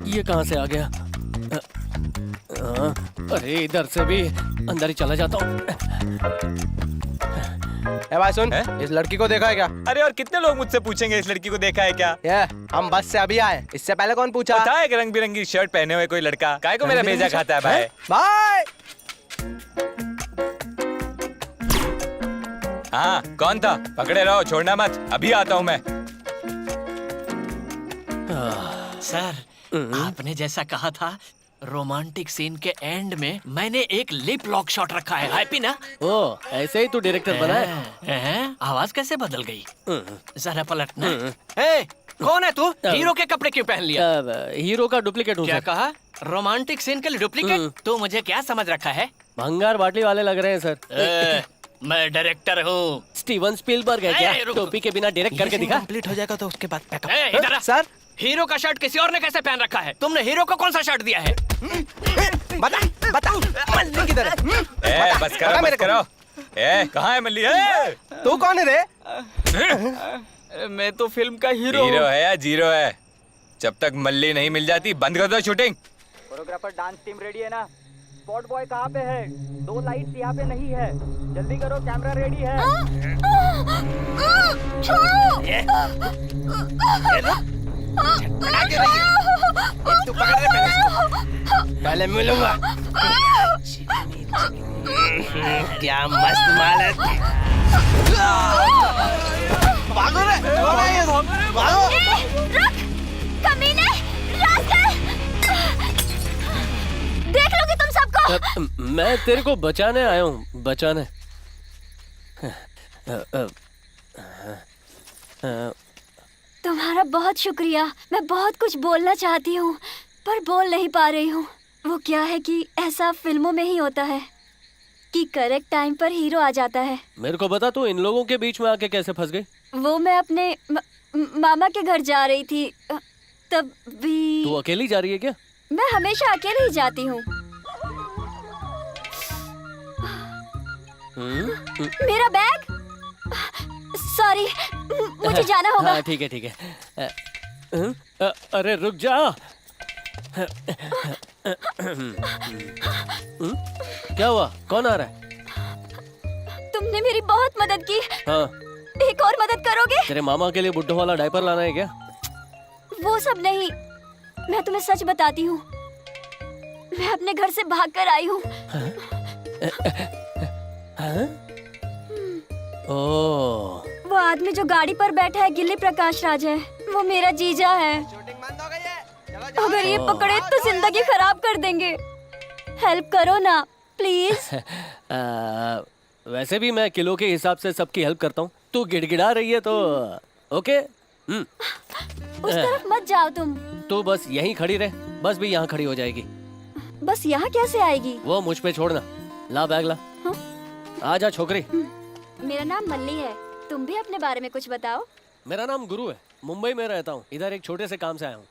ये कहाँ से आ गया? अरे इधर से भी अंदर ही चला जाता हूँ। भाई सुन, इस लड़की को देखा है क्या? अरे और कितने लोग मुझसे पूछेंगे इस लड़की को देखा है क्या? हम बस से अभी आए, इससे पहले कौन पूछा? पता है, रंग बिरंगी शर्ट पहने हुए कोई लड़का। काय को मेरा भेजा खाता है भाई? भाई हाँ, कौन था? पकड़े रहो, छोड़ना मत। अभी आता हूँ मैं। सर, आपने जैसा कहा था, रोमांटिक सीन के एंड में मैंने एक लिप लॉक शॉट रखा है। हैप्पी ना? ओ, ऐसे ही तू डायरेक्टर बना है? आवाज कैसे बदल गई? जरा पलटना। ए, कौन है तू? हीरो के कपड़े क्यों पहन लिया? हीरो का डुप्लीकेट हूँ। क्या कहा? रोमांटिक सीन के लिए डुप्लीकेट? तू मुझे क्या समझ रखा है? भंगार बाटली वाले लग रहे हैं सर। मैं डायरेक्टर हूँ। स्टीवन स्पीलबर्ग है क्या? टोपी के बिना डायरेक्ट करके दिखा। कंप्लीट हो जाएगा तो उसके बाद पैकअप। इधर आ। सर, हीरो का शर्ट किसी और ने कैसे पहन रखा है? तुमने हीरो को कौन सा शर्ट दिया है? बता मल्ली किधर है? बस करो। कहाँ है मल्ली? तू कौन है रे? मैं तो फिल्म का हीरो है या जीरो है? जब तक मल्ली नहीं मिल जाती बंद कर दो shooting. Choreographer dance team ready है ना? स्पॉट बॉय कहाँ पे है? 2 लाइट्स यहाँ पे नहीं है, जल्दी करो, कैमरा रेडी है। तू पकड़ रहे पहले मिलूंगा। क्या मस्त माल है। भागो रे, भागो। रुक, कमीने, रास्कल। देख लोगे तुम सबको। मैं तेरे को बचाने आया हूँ, बचाने। तुम्हारा बहुत शुक्रिया। मैं बहुत कुछ बोलना चाहती हूँ पर बोल नहीं पा रही हूँ। वो क्या है कि ऐसा फिल्मों में ही होता है कि करेक्ट टाइम पर हीरो आ जाता है। मेरे को बता, तू इन लोगों के बीच में आके कैसे फंस गई? वो मैं अपने मामा के घर जा रही थी, तब भी। तू अकेली जा रही है क्या? मैं हमेशा अकेले ही जाती हूँ। मेरा बैग, सॉरी, मुझे जाना होगा। हाँ, ठीक है। अरे रुक जा। क्या हुआ? कौन आ रहा है? तुमने मेरी बहुत मदद की। हाँ। एक और मदद करोगे? तेरे मामा के लिए बुड्ढों वाला डायपर लाना है क्या? वो सब नहीं, मैं तुम्हें सच बताती हूँ, मैं अपने घर से भागकर आई हूँ। ओह, वो आदमी जो गाड़ी पर बैठा है गिल्ली प्रकाश राज है, वो मेरा जीजा है। अगर ये पकड़े तो जिंदगी खराब कर देंगे। हेल्प करो ना प्लीज। वैसे भी मैं किलो के हिसाब से सबकी हेल्प करता हूँ। तू गिड़गिड़ा रही है तो ओके उस तरफ मत जाओ तुम। तू बस यहीं खड़ी रह, बस भी यहाँ खड़ी हो जाएगी। बस यहाँ कैसे आएगी? वो मुझ पे छोड़ना। ला बैग ला। हाँ? आ जा छोकरी। मेरा नाम मल्ली है, तुम भी अपने बारे में कुछ बताओ। मेरा नाम गुरु है, मुंबई में रहता हूँ, इधर एक छोटे से काम से आया हूँ।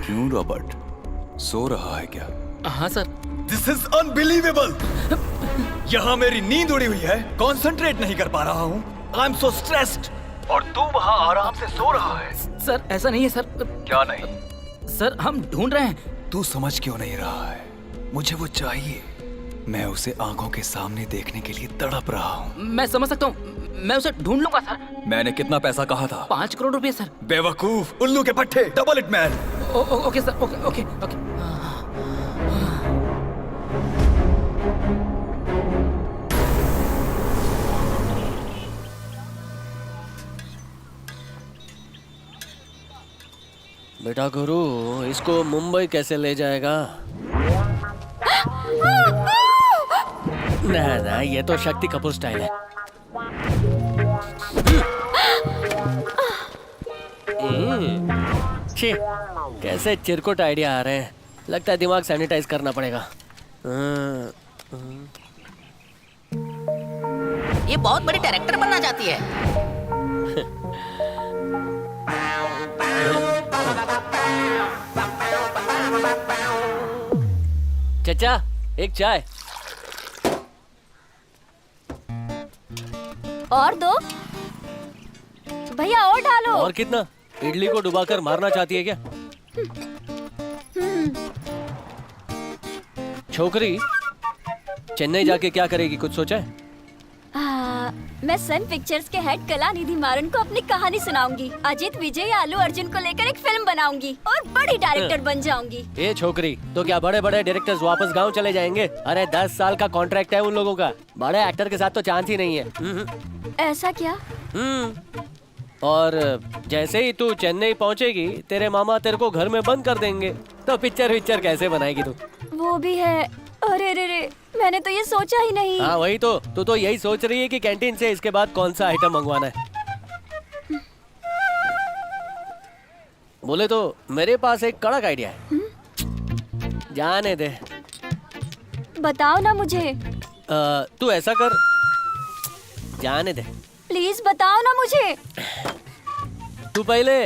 क्यों रॉबर्ट, सो रहा है क्या? हाँ सर। This is unbelievable. यहाँ मेरी नींद उड़ी हुई है, कंसंट्रेट नहीं कर पा रहा हूँ। I am so stressed. और तू वहाँ आराम से सो रहा है। सर ऐसा नहीं है सर। क्या नहीं? सर हम ढूंढ रहे हैं। तू समझ क्यों नहीं रहा है? मुझे वो चाहिए। मैं उसे आंखों के सामने देखने के लिए तड़प रहा हूँ। मैं समझ सकता हूँ, मैं उसे ढूंढ लूंगा सर। मैंने कितना पैसा कहा था? 5 करोड़ रुपए सर। बेवकूफ, उल्लू के पट्टे, double it man. Okay sir, okay okay okay. बेटा गुरु, इसको मुंबई कैसे ले जाएगा? ना ना, ये तो शक्ति कपूर स्टाइल है। छी, कैसे चिरकुट आइडिया आ रहे हैं। लगता है दिमाग सैनिटाइज करना पड़ेगा। ये बहुत बड़ी डायरेक्टर बनना चाहती है। चचा, एक चाय। और दो भैया, और डालो। और कितना? इडली को डुबाकर मारना चाहती है क्या? छोकरी, चेन्नई जाके क्या करेगी, कुछ सोचा है? मैं सन पिक्चर्स के हेड कलानिधि मारन को अपनी कहानी सुनाऊंगी। अजित, विजय या अल्लू अर्जुन को लेकर एक फिल्म बनाऊंगी और बड़ी डायरेक्टर बन जाऊंगी। ए छोकरी, तो क्या बड़े बड़े डायरेक्टर्स वापस गांव चले जाएंगे? अरे 10 साल का कॉन्ट्रैक्ट है उन लोगों का। बड़े एक्टर के साथ तो चांस ही नहीं है। ऐसा क्या? और जैसे ही तू चेन्नई पहुंचेगी, तेरे मामा तेरे को घर में बंद कर देंगे। तो पिक्चर कैसे बनाएगी तू? वो भी है। अरे रे रे, मैंने तो ये सोचा ही नहीं। हाँ वही तो, तू तो यही सोच रही है कि कैंटीन से इसके बाद कौन सा आइटम मंगवाना है। बोले तो मेरे पास एक कड़क आइडिया है। जाने दे। बताओ ना मुझे। तू ऐसा कर, जाने दे। प्लीज बताओ ना मुझे। तू पहले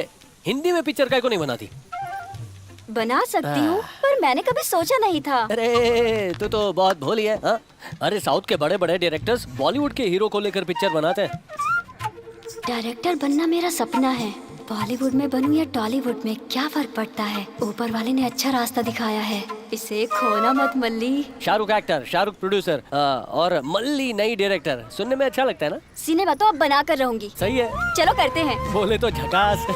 हिंदी में पिक्चर काय को नहीं बनाती? बना सकती हूँ, पर मैंने कभी सोचा नहीं था। अरे तू तो बहुत भोली है। हाँ? अरे साउथ के बड़े बड़े डायरेक्टर्स बॉलीवुड के हीरो को लेकर पिक्चर बनाते हैं। डायरेक्टर बनना मेरा सपना है। बॉलीवुड में बनूं या टॉलीवुड में, क्या फर्क पड़ता है? ऊपर वाले ने अच्छा रास्ता दिखाया है, इसे खोना मत मल्ली। शाहरुख एक्टर, शाहरुख प्रोड्यूसर और मल्ली नई डायरेक्टर। सुनने में अच्छा लगता है ना? सिनेमा तो अब बना कर रहूंगी। सही है, चलो करते हैं। बोले तो झकास।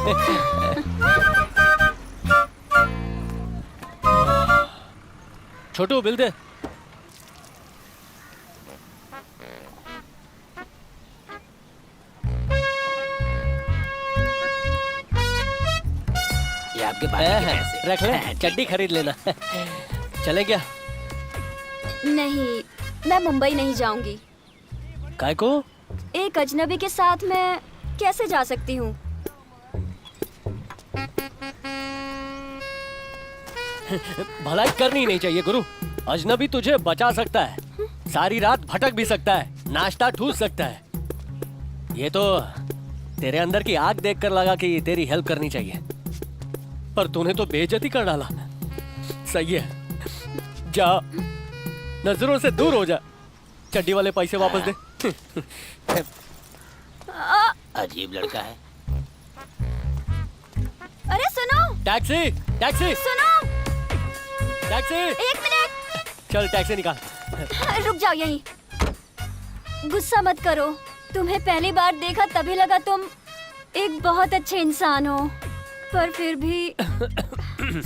छोटू बिल दे। ये आपके पास के पैसे। रख ले, चड्डी खरीद लेना। चले क्या? नहीं, मैं मुंबई नहीं जाऊंगी। काय को? एक अजनबी के साथ मैं कैसे जा सकती हूँ? भलाई करनी नहीं चाहिए गुरु। अजनबी तुझे बचा सकता है, सारी रात भटक भी सकता है, नाश्ता ठूस सकता है। ये तो तेरे अंदर की आग देखकर लगा कि तेरी हेल्प करनी चाहिए, पर तूने तो बेइज्जती कर डाला। सही है, जा, नजरों से दूर हो जा। चड्डी वाले पैसे वापस दे। अजीब लड़का है। अरे सुनो, टैक्सी, टैक्सी, सुनो, टैक्सी। 1 मिनट। चल टैक्सी निकाल। रुक जाओ यहीं। गुस्सा मत करो, तुम्हें पहली बार देखा तभी लगा तुम एक बहुत अच्छे इंसान हो, पर फिर भी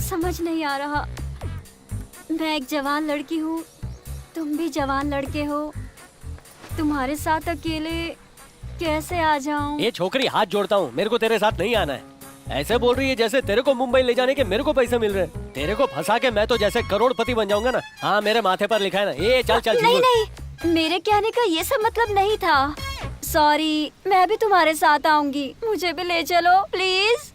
समझ नहीं आ रहा। मैं एक जवान लड़की हूँ, तुम भी जवान लड़के हो। तुम्हारे साथ अकेले कैसे आ जाऊं? ये छोकरी, हाथ जोड़ता हूँ, मेरे को तेरे साथ नहीं आना है। ऐसे बोल रही है जैसे तेरे को मुंबई ले जाने के मेरे को पैसे मिल रहे हैं। तेरे को फंसा के मैं तो जैसे करोड़पति बन जाऊंगा ना। हाँ मेरे माथे पर लिखा है ना। ये चल चल नहीं नहीं, मेरे कहने का ये सब मतलब नहीं था। सॉरी, मैं भी तुम्हारे साथ आऊंगी, मुझे भी ले चलो प्लीज।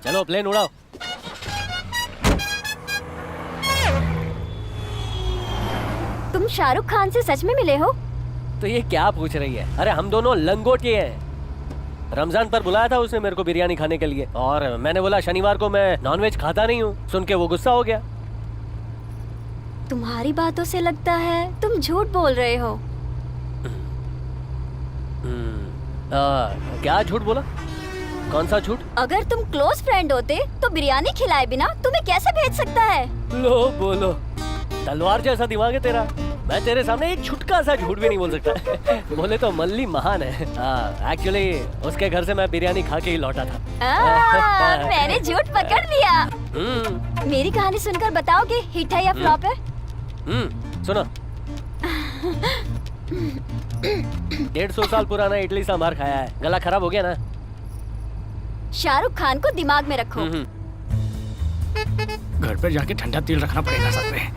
चलो प्लेन उड़ाओ। तुम शाहरुख खान से सच में मिले हो? तो ये क्या पूछ रही है? अरे हम दोनों लंगोटे हैं। रमजान पर बुलाया था उसने मेरे को बिरयानी खाने के लिए, और मैंने बोला शनिवार को मैं नॉनवेज खाता नहीं हूँ। सुन के वो गुस्सा हो गया। तुम्हारी बातों से लगता है तुम झूठ बोल रहे हो। क्या झूठ बोला? कौन सा झूठ? अगर तुम क्लोज फ्रेंड होते तो बिरयानी खिलाए बिना तुम्हें कैसे भेज सकता है? लो बोलो, तलवार जैसा दिमाग है तेरा। मैं तेरे सामने एक छुटका सा झूठ भी नहीं बोल सकता। बोले तो मल्ली महान है। एक्चुअली उसके घर से मैं बिरयानी खा के ही लौटा था। मैंने झूठ पकड़ लिया। मेरी कहानी सुनकर बताओगे हिट है या फ्लॉप है? सुनो। 150 साल पुराना इडली सांभर खाया है, गला खराब हो गया ना। शाहरुख खान को दिमाग में रखो। घर पर जाके ठंडा तेल रखना पड़ेगा सब में।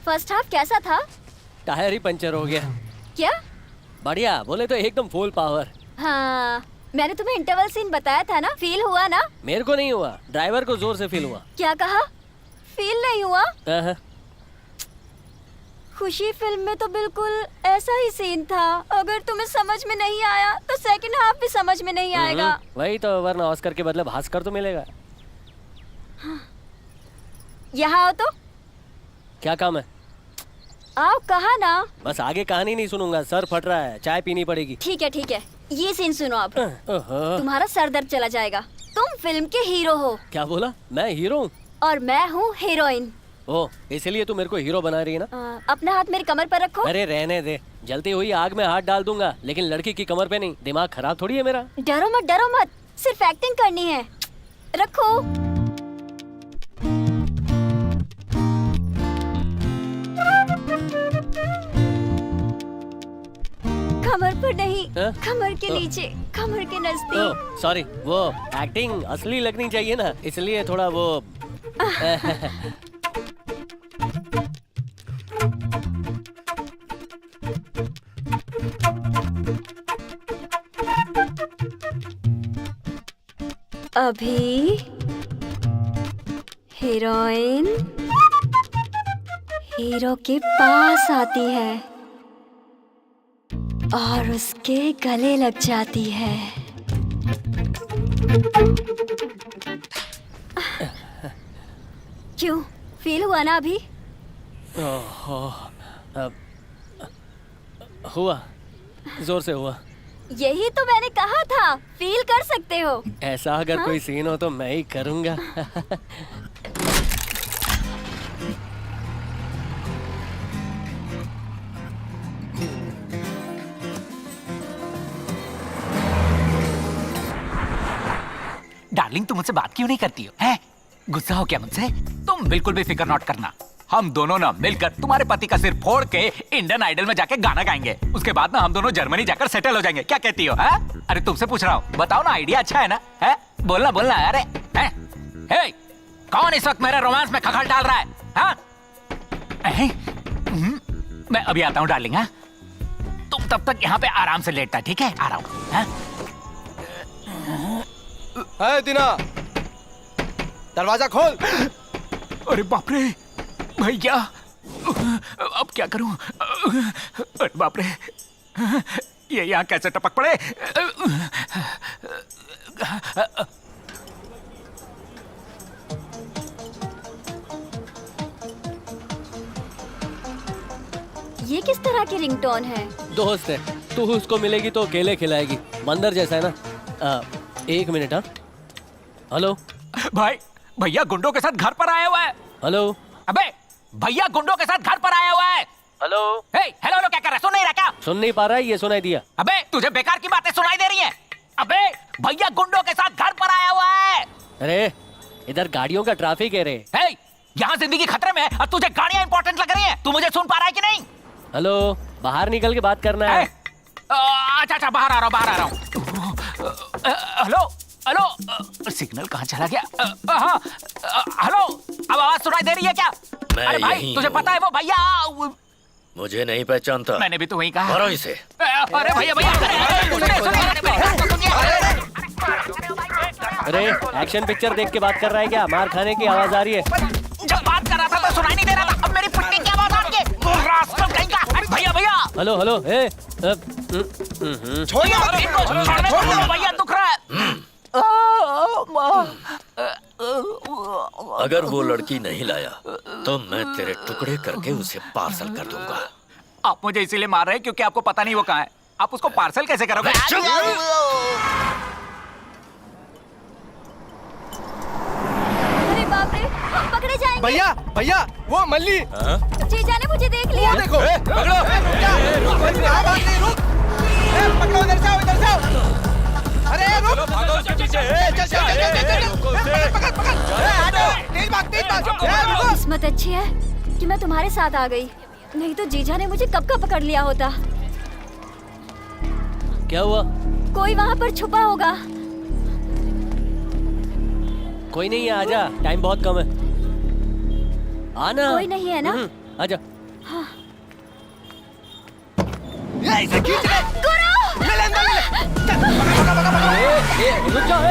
फर्स्ट हाफ कैसा था? टायर ही पंचर हो गया। क्या? बढ़िया, बोले तो एकदम फुल पावर। हाँ, मैंने तुम्हें इंटरवल सीन बताया था ना, फील हुआ ना? मेरे को नहीं हुआ, ड्राइवर को जोर से फील हुआ। क्या कहा? फील नहीं हुआ? हाँ। खुशी फिल्म में तो बिल्कुल ऐसा ही सीन था। अगर तुम्हें समझ में नहीं आया तो सेकंड हाफ भी समझ में नहीं आएगा। वही तो, वरना ऑस्कर के बदले भास्कर तो मिलेगा। यहाँ आओ तो। क्या काम है? आओ, कहा ना। बस आगे कहानी नहीं सुनूंगा, सर फट रहा है, चाय पीनी पड़ेगी। ठीक है ठीक है, ये सीन सुनो अब। तुम्हारा सर दर्द चला जाएगा। तुम फिल्म के हीरो हो। क्या बोला? मैं हीरो हूँ? और मैं हूँ हीरोइन। ओ, इसलिए तू मेरे को हीरो बना रही है ना? अपना हाथ मेरी कमर पर रखो। अरे रहने दे, जलती हुई आग में हाथ डाल दूंगा, लेकिन लड़की की कमर पे नहीं। दिमाग खराब थोड़ी है मेरा। डरो मत, डरो मत, सिर्फ एक्टिंग करनी है। रखो। कमर पर नहीं, कमर के नीचे, कमर के नजदीक। सॉरी, वो एक्टिंग असली लगनी चाहिए ना, इसलिए थोड़ा वो। अभी हीरोइन हीरो के पास आती है और उसके गले लग जाती है। क्यों, फील हुआ ना अभी? हुआ, जोर से हुआ। यही तो मैंने कहा था, फील कर सकते हो। ऐसा अगर कोई सीन हो तो मैं ही करूंगा। डार्लिंग, तुम मुझसे बात क्यों नहीं करती हो? हैं? गुस्सा हो क्या मुझसे? तुम बिल्कुल भी फिक्र नॉट करना। हम दोनों ना मिलकर तुम्हारे पति का सिर फोड़ के इंडियन आइडल में जाके गाना गाएंगे। उसके बाद ना हम दोनों जर्मनी जाकर सेटल हो जाएंगे। क्या कहती हो? है? अरे तुमसे पूछ रहा हूँ, बताओ ना, आइडिया अच्छा है ना? है? बोलना बोलना। अरे है? हे, कौन इस वक्त मेरे रोमांस में खखल डाल रहा है? हाँ? मैं अभी आता हूँ डार्लिंग। हाँ, तुम तब तक यहाँ पे आराम से लेटना, ठीक है? आ रहा हूँ। है दीना, दरवाजा खोल। अरे बाप रे भैया, अब क्या करूं? अरे बाप रे, ये यहाँ कैसे टपक पड़े? ये किस तरह की रिंगटोन है? दोस्त है, तू उसको मिलेगी तो केले खिलाएगी। बंदर जैसा है ना। एक मिनट। हाँ, हेलो भाई, भैया गुंडों के साथ घर पर आया हुआ है। हेलो। अबे भैया गुंडों के साथ घर पर आया हुआ है। हेलो। हे, हेलो हेलो क्या कर रहा है? सुन नहीं रहा क्या? सुन नहीं पा रहा है, ये सुनाई दिया। अबे तुझे बेकार की बातें सुनाई दे रही हैं। अबे भैया गुंडों के साथ घर पर आया हुआ है। अरे इधर गाड़ियों का ट्रैफिक है रे। हे, यहाँ जिंदगी खतरे में है और तुझे गाड़ियाँ इंपॉर्टेंट लग रही हैं। तू मुझे सुन पा रहा है कि नहीं? हेलो, बाहर निकल के बात करना है। अच्छा बाहर आ रहा हूँ। हेलो हेलो, सिग्नल कहाँ चला गया? हाँ, हेलो, अब आवाज सुनाई दे रही है क्या? मैं अरे भाई यहीं तुझे हूँ। पता है वो भैया? मुझे नहीं पहचानता। मैंने भी तो वही कहा। मारो इसे। अरे भैया अरे एक्शन पिक्चर देख के बात कर रहा है क्या? मार खाने की आवाज आ रही है। जब बात कर रहा था तो सुनाई नहीं दे रहा था। अब मेरी पिट्टी की आवाज आ रही है। रास्ता कहीं का। भैया हेलो हेलो, छोड़ भैया, दुख रहा है। अगर वो लड़की नहीं लाया तो मैं तेरे टुकड़े करके उसे पार्सल कर दूंगा। आप मुझे इसीलिए मार रहे हैं क्योंकि आपको पता नहीं वो कहाँ है। आप उसको पार्सल कैसे करोगे? अरे बाप रे, हम पकड़े जाएंगे। भैया भैया, वो मल्ली। जीजा ने मुझे देख लिया। वो देखो। पकड़ो। पकड़ो, इधर से आओ, इधर से आओ। अरे रुक। किस्मत अच्छी है कि मैं तुम्हारे साथ आ गई, नहीं तो जीजा ने मुझे कब का पकड़ लिया होता। क्या हुआ? कोई वहाँ पर छुपा होगा। कोई नहीं है, आजा, टाइम बहुत कम है। आना। कोई नहीं है ना? आजा। हाँ। ये इसे खींच ले। गुरु! रुक जाओ।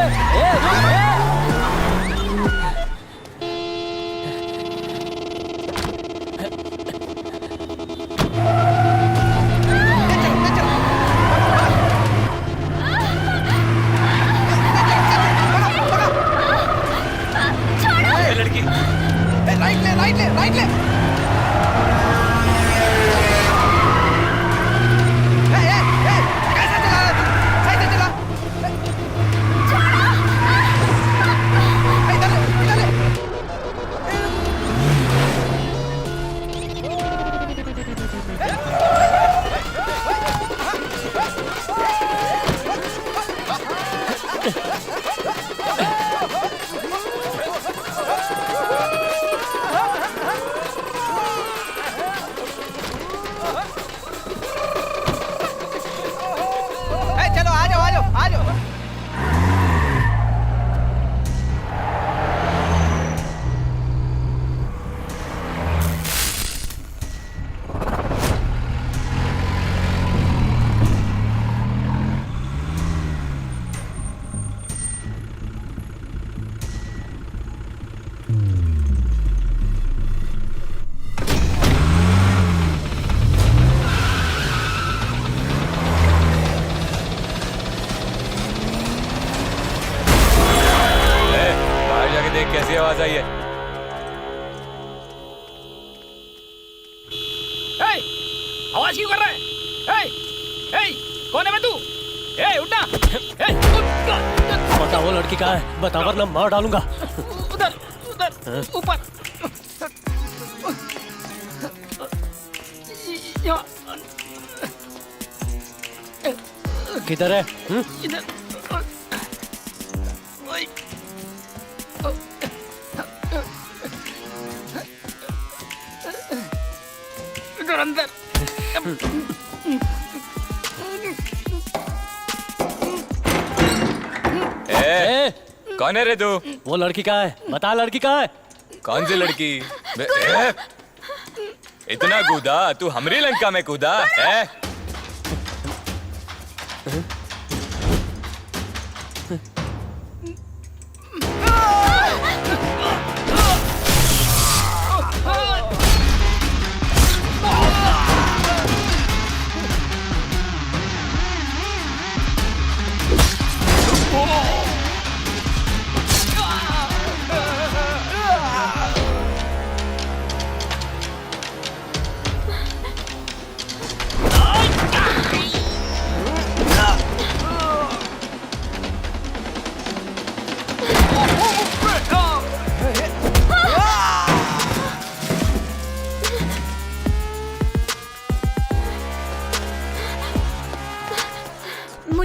लड़की राइट ले, राइट ले, राइट ले। कैसे चला रहा है? सही से चला। इधर ले, इधर ले। चलो आ जाओ, आ जाओ, आ जाओ। बाहर जाके देख कैसी आवाज आई है। आवाज क्यों कर रहा है? कौन है मैं? तू उठना। बता वो लड़की कहाँ है? बता वरना मार डालूंगा। उधर उधर ऊपर। किधर है? इधर। इधर अंदर। कौन है रे तू? वो लड़की कहाँ है? बता लड़की कहाँ है? कौन सी लड़की? इतना कूदा तू हमरी लंका में कूदा है?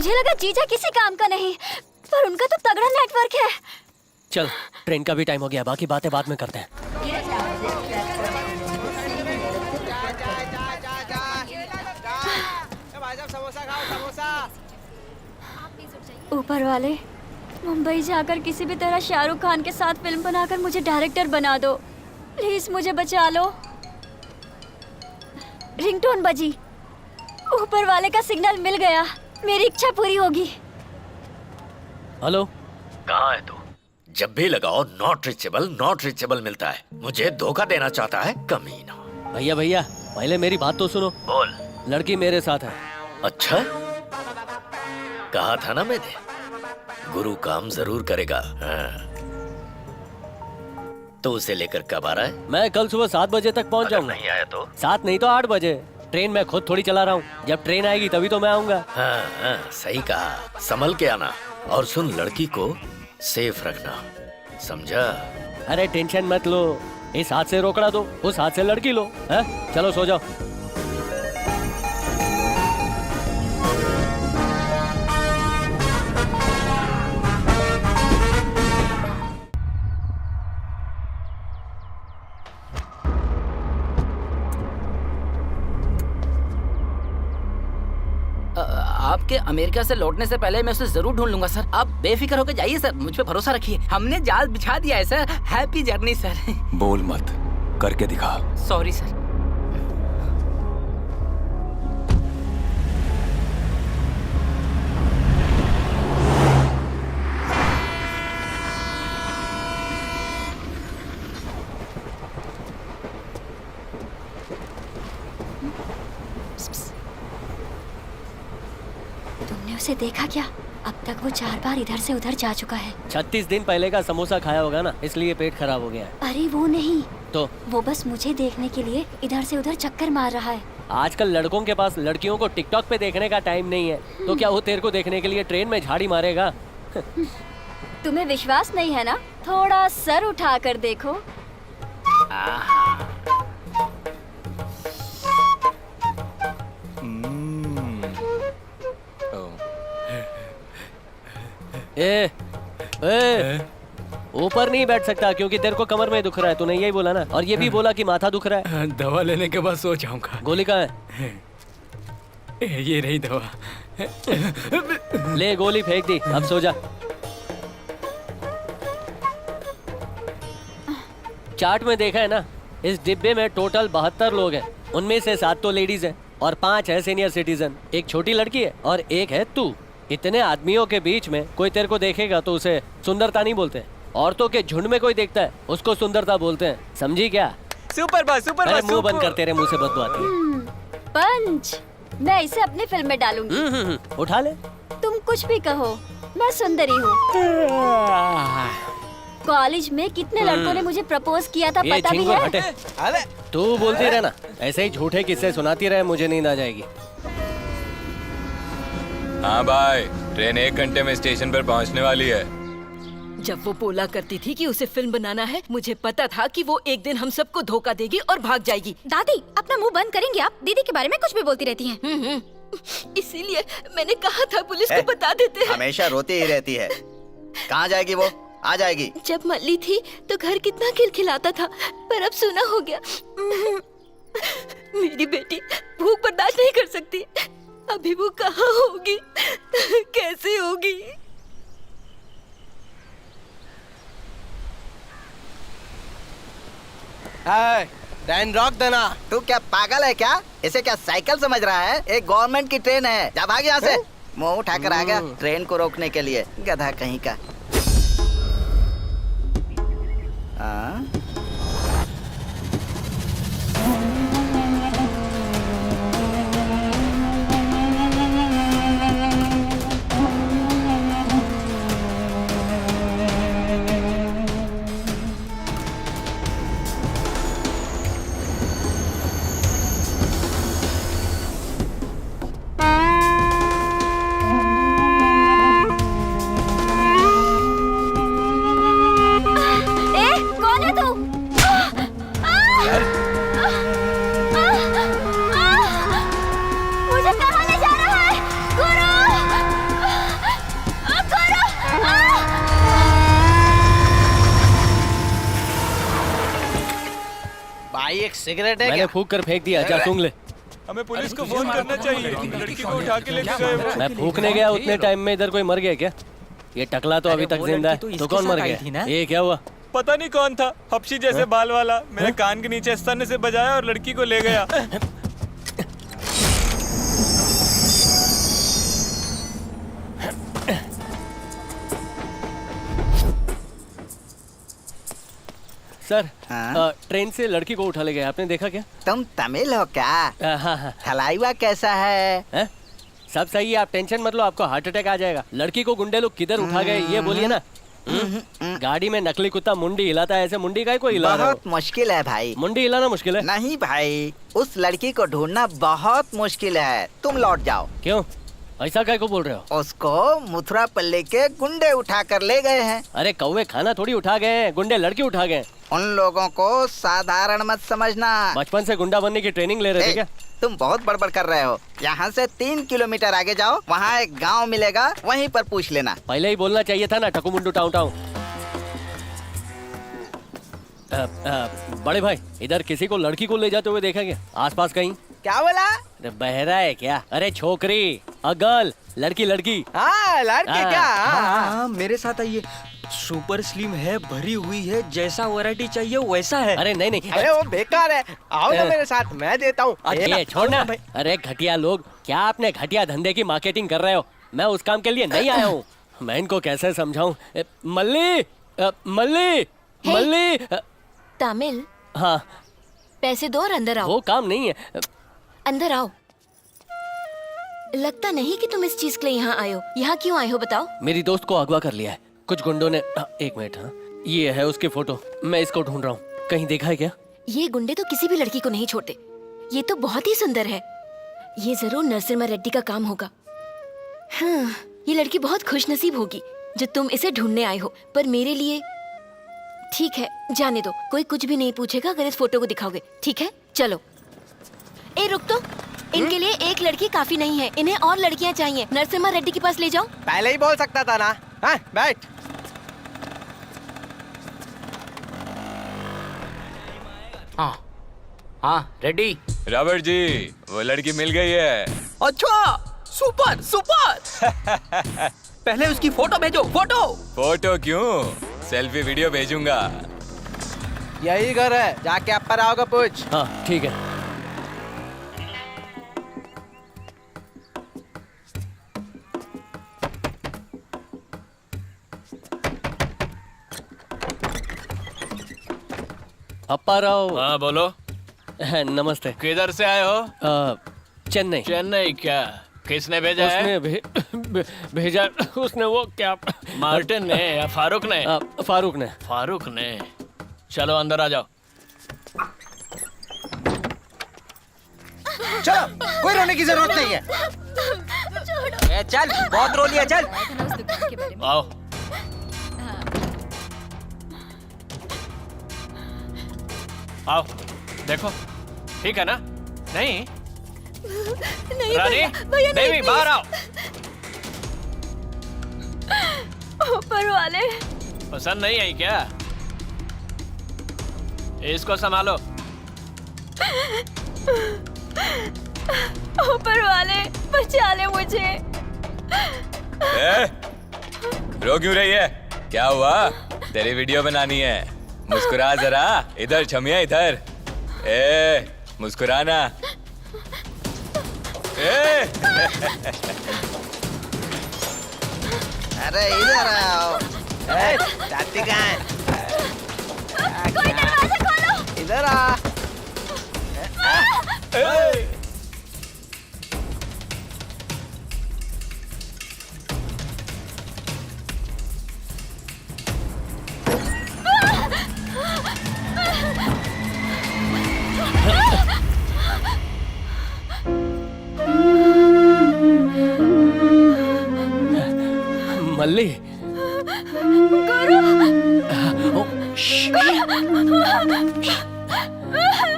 मुझे लगा जीजा किसी काम का नहीं, पर उनका तो तगड़ा नेटवर्क है। चल ट्रेन का भी टाइम हो गया, बाकी बातें बाद में करते हैं। ऊपर वाले, मुंबई जाकर किसी भी तरह शाहरुख खान के साथ फिल्म बनाकर मुझे डायरेक्टर बना दो। प्लीज मुझे बचा लो। रिंगटोन बजी। ऊपर वाले का सिग्नल मिल गया, मेरी इच्छा पूरी होगी। हेलो, कहाँ है तू? जब भी लगाओ नॉट रीचेबल मिलता है। मुझे धोखा देना चाहता है, कमीना। भैया भैया पहले मेरी बात तो सुनो। बोल। लड़की मेरे साथ है। अच्छा, कहा था ना मैंने, गुरु काम जरूर करेगा। हाँ। तो उसे लेकर कब आ रहा है? मैं कल सुबह 7 बजे तक पहुंच जाऊंगा। नहीं आया तो? 7 नहीं तो 8 बजे। ट्रेन मैं खुद थोड़ी चला रहा हूँ, जब ट्रेन आएगी तभी तो मैं आऊंगा। हाँ, हाँ, सही कहा। संभल के आना, और सुन, लड़की को सेफ रखना, समझा? अरे टेंशन मत लो, इस हाथ से रोकड़ा दो, उस हाथ से लड़की लो। है? चलो सो जाओ। आपके अमेरिका से लौटने से पहले मैं उसे जरूर ढूंढ लूंगा सर। आप बेफिक्र होकर जाइए सर, मुझ पे भरोसा रखिए। हमने जाल बिछा दिया है सर। Happy journey sir. बोल मत, करके दिखा। Sorry sir. तुमने उसे देखा क्या? अब तक वो 4 बार इधर से उधर जा चुका है। 36 दिन पहले का समोसा खाया होगा ना, इसलिए पेट खराब हो गया है। अरे वो नहीं, तो वो बस मुझे देखने के लिए इधर से उधर चक्कर मार रहा है। आजकल लड़कों के पास लड़कियों को टिकटॉक पे देखने का टाइम नहीं है, तो क्या वो तेरे को देखने के लिए ट्रेन में झाड़ी मारेगा? तुम्हें विश्वास नहीं है ना? थोड़ा सर उठा कर देखो। ए, ऊपर नहीं बैठ सकता क्योंकि तेरे को कमर में दुख रहा है। तूने यही बोला ना, और ये भी बोला कि माथा दुख रहा है। दवा लेने के बाद सो जाऊंगा। गोली कहाँ है? ये रही दवा। ले गोली फेंक दी, अब सो जा। चार्ट में देखा है ना, इस डिब्बे में टोटल 72 लोग हैं। उनमें से 7 तो लेडीज हैं और 5 है सीनियर सिटीजन। एक छोटी लड़की है और एक है तू। इतने आदमियों के बीच में कोई तेरे को देखेगा तो उसे सुंदरता नहीं बोलते। औरतों के झुंड में कोई देखता है उसको सुंदरता बोलते हैं, समझी क्या? Super boss, super boss. मुंह बंद कर, तेरे मुंह से बदबू आती है। पंच, मैं इसे अपनी फिल्म में डालूंगी। उठा ले। तुम कुछ भी कहो, मैं सुंदरी हूँ। कॉलेज में कितने लड़कों ने मुझे प्रपोज किया था पता भी है? तू बोलती रहना, ऐसे ही झूठे किस्से सुनाती रहे, मुझे नींद आ जाएगी। हाँ भाई, ट्रेन 1 घंटे में स्टेशन पर पहुंचने वाली है। जब वो बोला करती थी कि उसे फिल्म बनाना है, मुझे पता था कि वो एक दिन हम सबको धोखा देगी और भाग जाएगी। दादी, अपना मुंह बंद करेंगी आप? दीदी के बारे में कुछ भी बोलती रहती हैं। इसीलिए मैंने कहा था पुलिस को बता देते हैं। हमेशा रोती ही रहती है। कहाँ जाएगी वो? आ जाएगी। जब मल्ली थी तो घर कितना खिलखिलाता था, पर अब सुना हो गया। मेरी बेटी भूख बर्दाश्त नहीं कर सकती। अभी वो कहाँ होगी, कैसे होगी? ट्रेन रोक देना। तू क्या पागल है क्या? इसे क्या साइकिल समझ रहा है? एक गवर्नमेंट की ट्रेन है। जा भाग यहाँ से। मुंह उठाकर आ गया ट्रेन को रोकने के लिए, गधा कहीं का। सिगरेट है मैंने फूंक कर फेंक दिया, जा सूंघ ले। हमें पुलिस को फोन करना चाहिए, लड़की को उठा के लेके गए वो। मैं फूंकने गया उतने टाइम में इधर कोई मर गया क्या? ये टकला तो अभी तक जिंदा है, तो कौन मर गया? ये क्या हुआ? पता नहीं कौन था, हपशी जैसे बाल वाला, मेरे कान के नीचे स्तन से बजाया और लड़की को ले गया। सर, ट्रेन से लड़की को उठा ले गया, आपने देखा क्या? तुम तमिल हो क्या? हाँ। थलाइवा कैसा है? सब सही है, आप टेंशन मत लो, आपको हार्ट अटैक आ जाएगा। लड़की को गुंडे लोग किधर उठा गए ये बोलिए ना। गाड़ी में नकली कुत्ता मुंडी हिलाता है, ऐसे मुंडी का कोई हिला रहा हो? बहुत मुश्किल है भाई। मुंडी हिलाना मुश्किल है? नहीं भाई, उस लड़की को ढूंढना बहुत मुश्किल है। तुम लौट जाओ। क्यों, ऐसा काय को बोल रहे हो? उसको मथुरा पल्ले के गुंडे उठा कर ले गए हैं। अरे कौवे खाना थोड़ी उठा गए हैं, गुंडे लड़की उठा गए। उन लोगों को साधारण मत समझना। बचपन से गुंडा बनने की ट्रेनिंग ले रहे थे क्या? तुम बहुत बड़बड़ कर रहे हो। यहाँ से 3 किलोमीटर आगे जाओ, वहाँ एक गांव मिलेगा, वहीं पर पूछ लेना। पहले ही बोलना चाहिए था ना, टकुमुंडू टाउ टाउ। बड़े भाई, इधर किसी को लड़की को ले जाते हुए देखा क्या आसपास कहीं? क्या बोला? अरे बहरा है क्या? अरे छोकरी, गर्ल, लड़की लड़की। हाँ लड़की क्या? हाँ, मेरे साथ आइए। सुपर स्लिम है, भरी हुई है, जैसा वैरायटी चाहिए वैसा है। अरे नहीं। अरे वो बेकार है, आओ ना मेरे साथ, मैं देता हूँ। ये छोड़ना। अरे घटिया लोग, क्या आपने घटिया धंधे की मार्केटिंग कर रहे हो? मैं उस काम के लिए नहीं आया हूँ। मैं इनको कैसे समझाऊं? मल्ली, मल्ली, मल्ली। तामिल, हाँ पैसे दो और अंदर आओ। वो काम नहीं है। अंदर आओ। लगता नहीं कि तुम इस चीज के लिए यहाँ आए हो। यहाँ क्यों आए हो बताओ? मेरी दोस्त को अगवा कर लिया है कुछ गुंडों ने। एक मिनट, हाँ ये है उसकी फोटो, मैं इसको ढूंढ रहा हूँ। कहीं देखा है क्या? ये गुंडे तो किसी भी लड़की को नहीं छोड़ते। ये तो बहुत ही सुंदर है। ये जरूर नरसिम्हा रेड्डी का काम होगा। हाँ, ये लड़की बहुत खुशनसीब होगी जो तुम इसे ढूंढने आए हो। पर मेरे लिए ठीक है, जाने दो। कोई कुछ भी नहीं पूछेगा अगर इस फोटो को दिखाओगे। ठीक है, चलो। ए रुक तो, इनके लिए एक लड़की काफी नहीं है, इन्हें और लड़कियां चाहिए। नरसिम्हा रेड्डी के पास ले जाओ। पहले ही बोल सकता था ना। हाँ बैठ। हाँ रेडी। रॉबर्ट जी, वो लड़की मिल गई है। अच्छा, सुपर सुपर। पहले उसकी फोटो भेजो। फोटो क्यों, सेल्फी वीडियो भेजूंगा। यही घर है, जाके आप पर आओगे पूछ। हाँ ठीक है। अप्पा राव। हाँ बोलो। नमस्ते। किधर से आए हो? चेन्नई। चेन्नई क्या? किसने भेजा है? उसने भेजा, उसने वो क्या, मार्टिन ने या फारूक ने? फारूक ने। चलो अंदर आ जाओ। चलो, कोई रोने की जरूरत नहीं है। चल, बहुत रो लिया, चल। आओ। आओ, देखो, ठीक है ना? नहीं रानी, देवी बाहर आओ। ऊपर वाले, पसंद नहीं आई क्या? इसको संभालो। ऊपर वाले, बचा ले मुझे। रो क्यों रही है? क्या हुआ? तेरी वीडियो बनानी है, मुस्कुरा जरा। इधर छमिया, इधर। मुस्कुराना। अरे इधर आओ। जाती कहाँ है? कोई दरवाजा खोलो। इधर आ। मल्ली।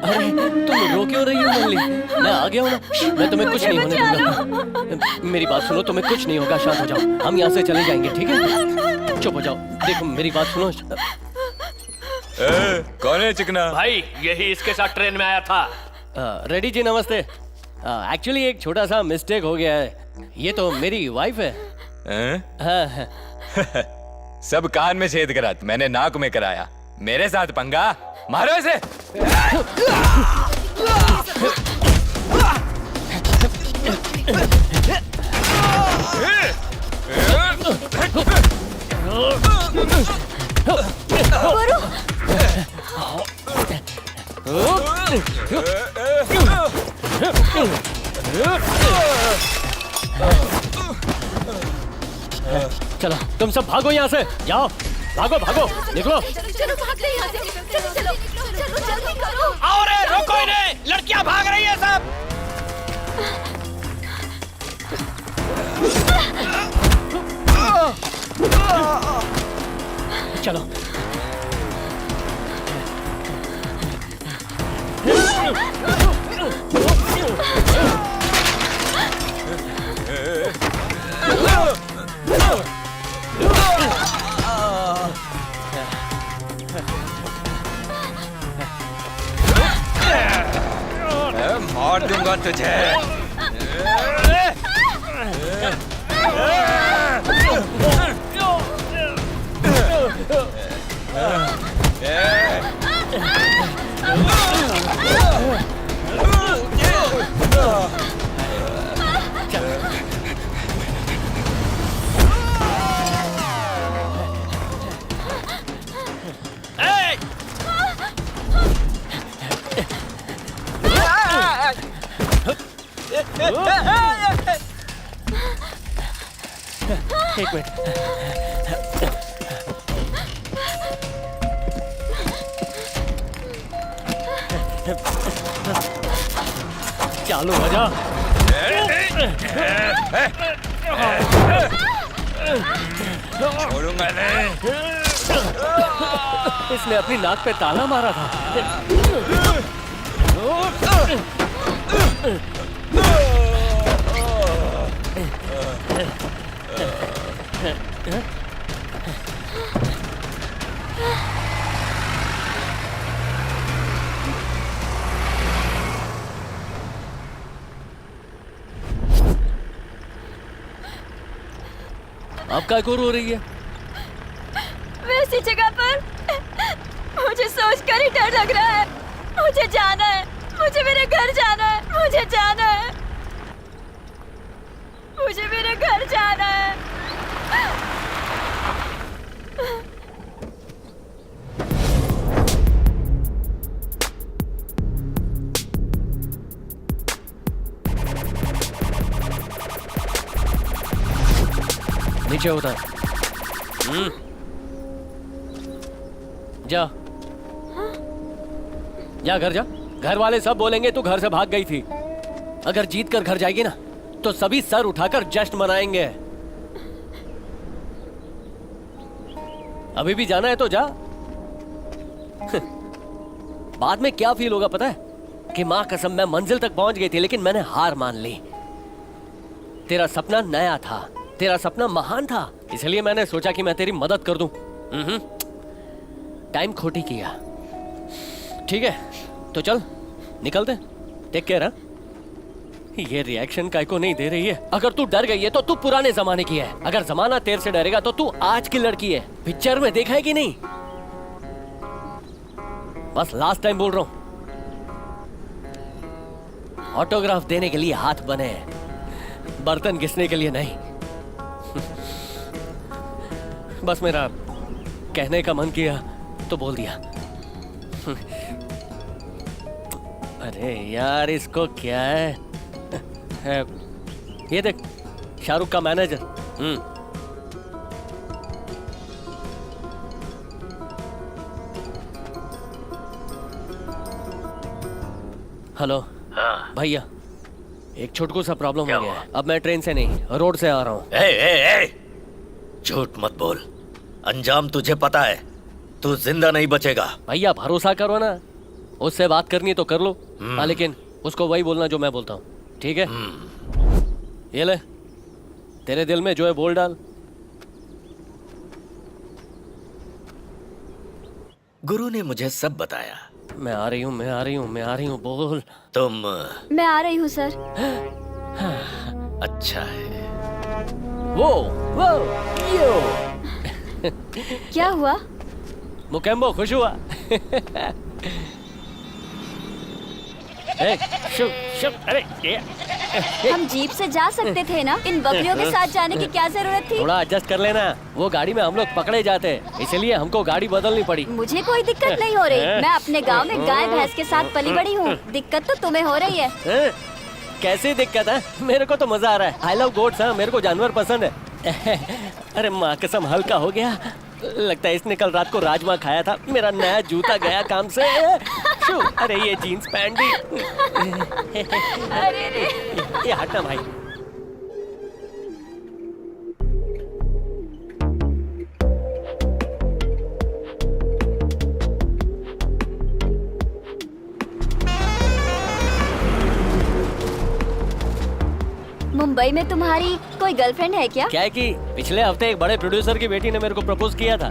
अरे तुम रो क्यों रही हो मल्ली? मैं आ गया हूँ ना, मैं तुम्हें कुछ नहीं होने दूंगा। मेरी बात सुनो, तुम्हें कुछ नहीं होगा, शांत हो जाओ। हम यहाँ से चले जाएंगे, ठीक है? चुप हो जाओ। देखो मेरी बात सुनो। कौन है चिकना? भाई यही इसके साथ ट्रेन में आया था। रेड्डी जी नमस्ते। एक्चुअली एक छोटा सा मिस्टेक हो गया है। ये तो मेरी वाइफ है। हाँ। सब कान में छेद करा, मैंने नाक में कराया। मेरे साथ पंगा, मारो इसे। चलो तुम सब भागो यहाँ से, जाओ भागो भागो, निकलो। चलो भागते हैं यहाँ से। चलो चलो चलो जल्दी करो। और रोको इन्हें, लड़कियां भाग रही है सब। चलो मार दूंगा तुझे। एक मिनट। चालू हो जा। छोड़ूंगा नहीं। इसने अपनी नाक पे ताला मारा था। आप क्या रो रही है? वैसी जगह पर मुझे सोचकर ही डर लग रहा है। मुझे जाना है, मुझे मेरे घर जाना है, मुझे जाना है, मुझे मेरे घर जाना है। नीचे उतर। जा जा घर जा। घर वाले सब बोलेंगे तू घर से भाग गई थी। अगर जीत कर घर जाएगी ना तो सभी सर उठाकर जश्न मनाएंगे। अभी भी जाना है तो जा। बाद में क्या फील होगा पता है कि मां कसम मैं मंजिल तक पहुंच गई थी लेकिन मैंने हार मान ली। तेरा सपना नया था, तेरा सपना महान था, इसलिए मैंने सोचा कि मैं तेरी मदद कर दूं। टाइम खोटी किया। ठीक है तो चल निकलते। Take care. ये रिएक्शन काय को नहीं दे रही है। अगर तू डर गई है तो तू पुराने जमाने की है। अगर जमाना तेरे से डरेगा तो तू आज की लड़की है। पिक्चर में देखा है कि नहीं? बस लास्ट टाइम बोल रहा हूं, ऑटोग्राफ देने के लिए हाथ बने, बर्तन घिसने के लिए नहीं। बस मेरा कहने का मन किया तो बोल दिया। अरे यार इसको क्या है? ये देख शाहरुख का मैनेजर। हेलो। हाँ भैया एक छोटकू सा प्रॉब्लम हो गया है। अब मैं ट्रेन से नहीं रोड से आ रहा हूँ। झूठ मत बोल, अंजाम तुझे पता है, तू जिंदा नहीं बचेगा। भैया भरोसा करो ना, उससे बात करनी तो कर लो। लेकिन उसको वही बोलना जो मैं बोलता हूँ, ठीक है? ये ले, तेरे दिल में जो है बोल डाल। गुरु ने मुझे सब बताया। मैं आ रही हूँ, मैं आ रही हूँ, मैं आ रही हूँ, बोल। तुम मैं आ रही हूँ सर। अच्छा है। वो यो क्या हुआ? मुकेम्बो खुश हुआ। शुभ शुभ, अरे ये हम जीप से जा सकते थे ना, इन बकरियों के साथ जाने की क्या जरूरत थी? थोड़ा एडजस्ट कर लेना, वो गाड़ी में हम लोग पकड़े जाते, इसलिए हमको गाड़ी बदलनी पड़ी। मुझे कोई दिक्कत नहीं हो रही, मैं अपने गांव में गाय भैंस के साथ पली बड़ी हूँ। दिक्कत तो तुम्हें हो रही है। कैसी दिक्कत है? मेरे को तो मजा आ रहा है। आई लव गोट्स, मेरे को जानवर पसंद है। अरे माँ कसम, हल्का हो गया। लगता है इसने कल रात को राजमा खाया था। मेरा नया जूता गया काम से। अरे ये जीन्स पैंट भी। अरे रे। ये हटना भाई। मुंबई में तुम्हारी कोई गर्लफ्रेंड है क्या? क्या है कि पिछले हफ्ते एक बड़े प्रोड्यूसर की बेटी ने मेरे को प्रपोज किया था।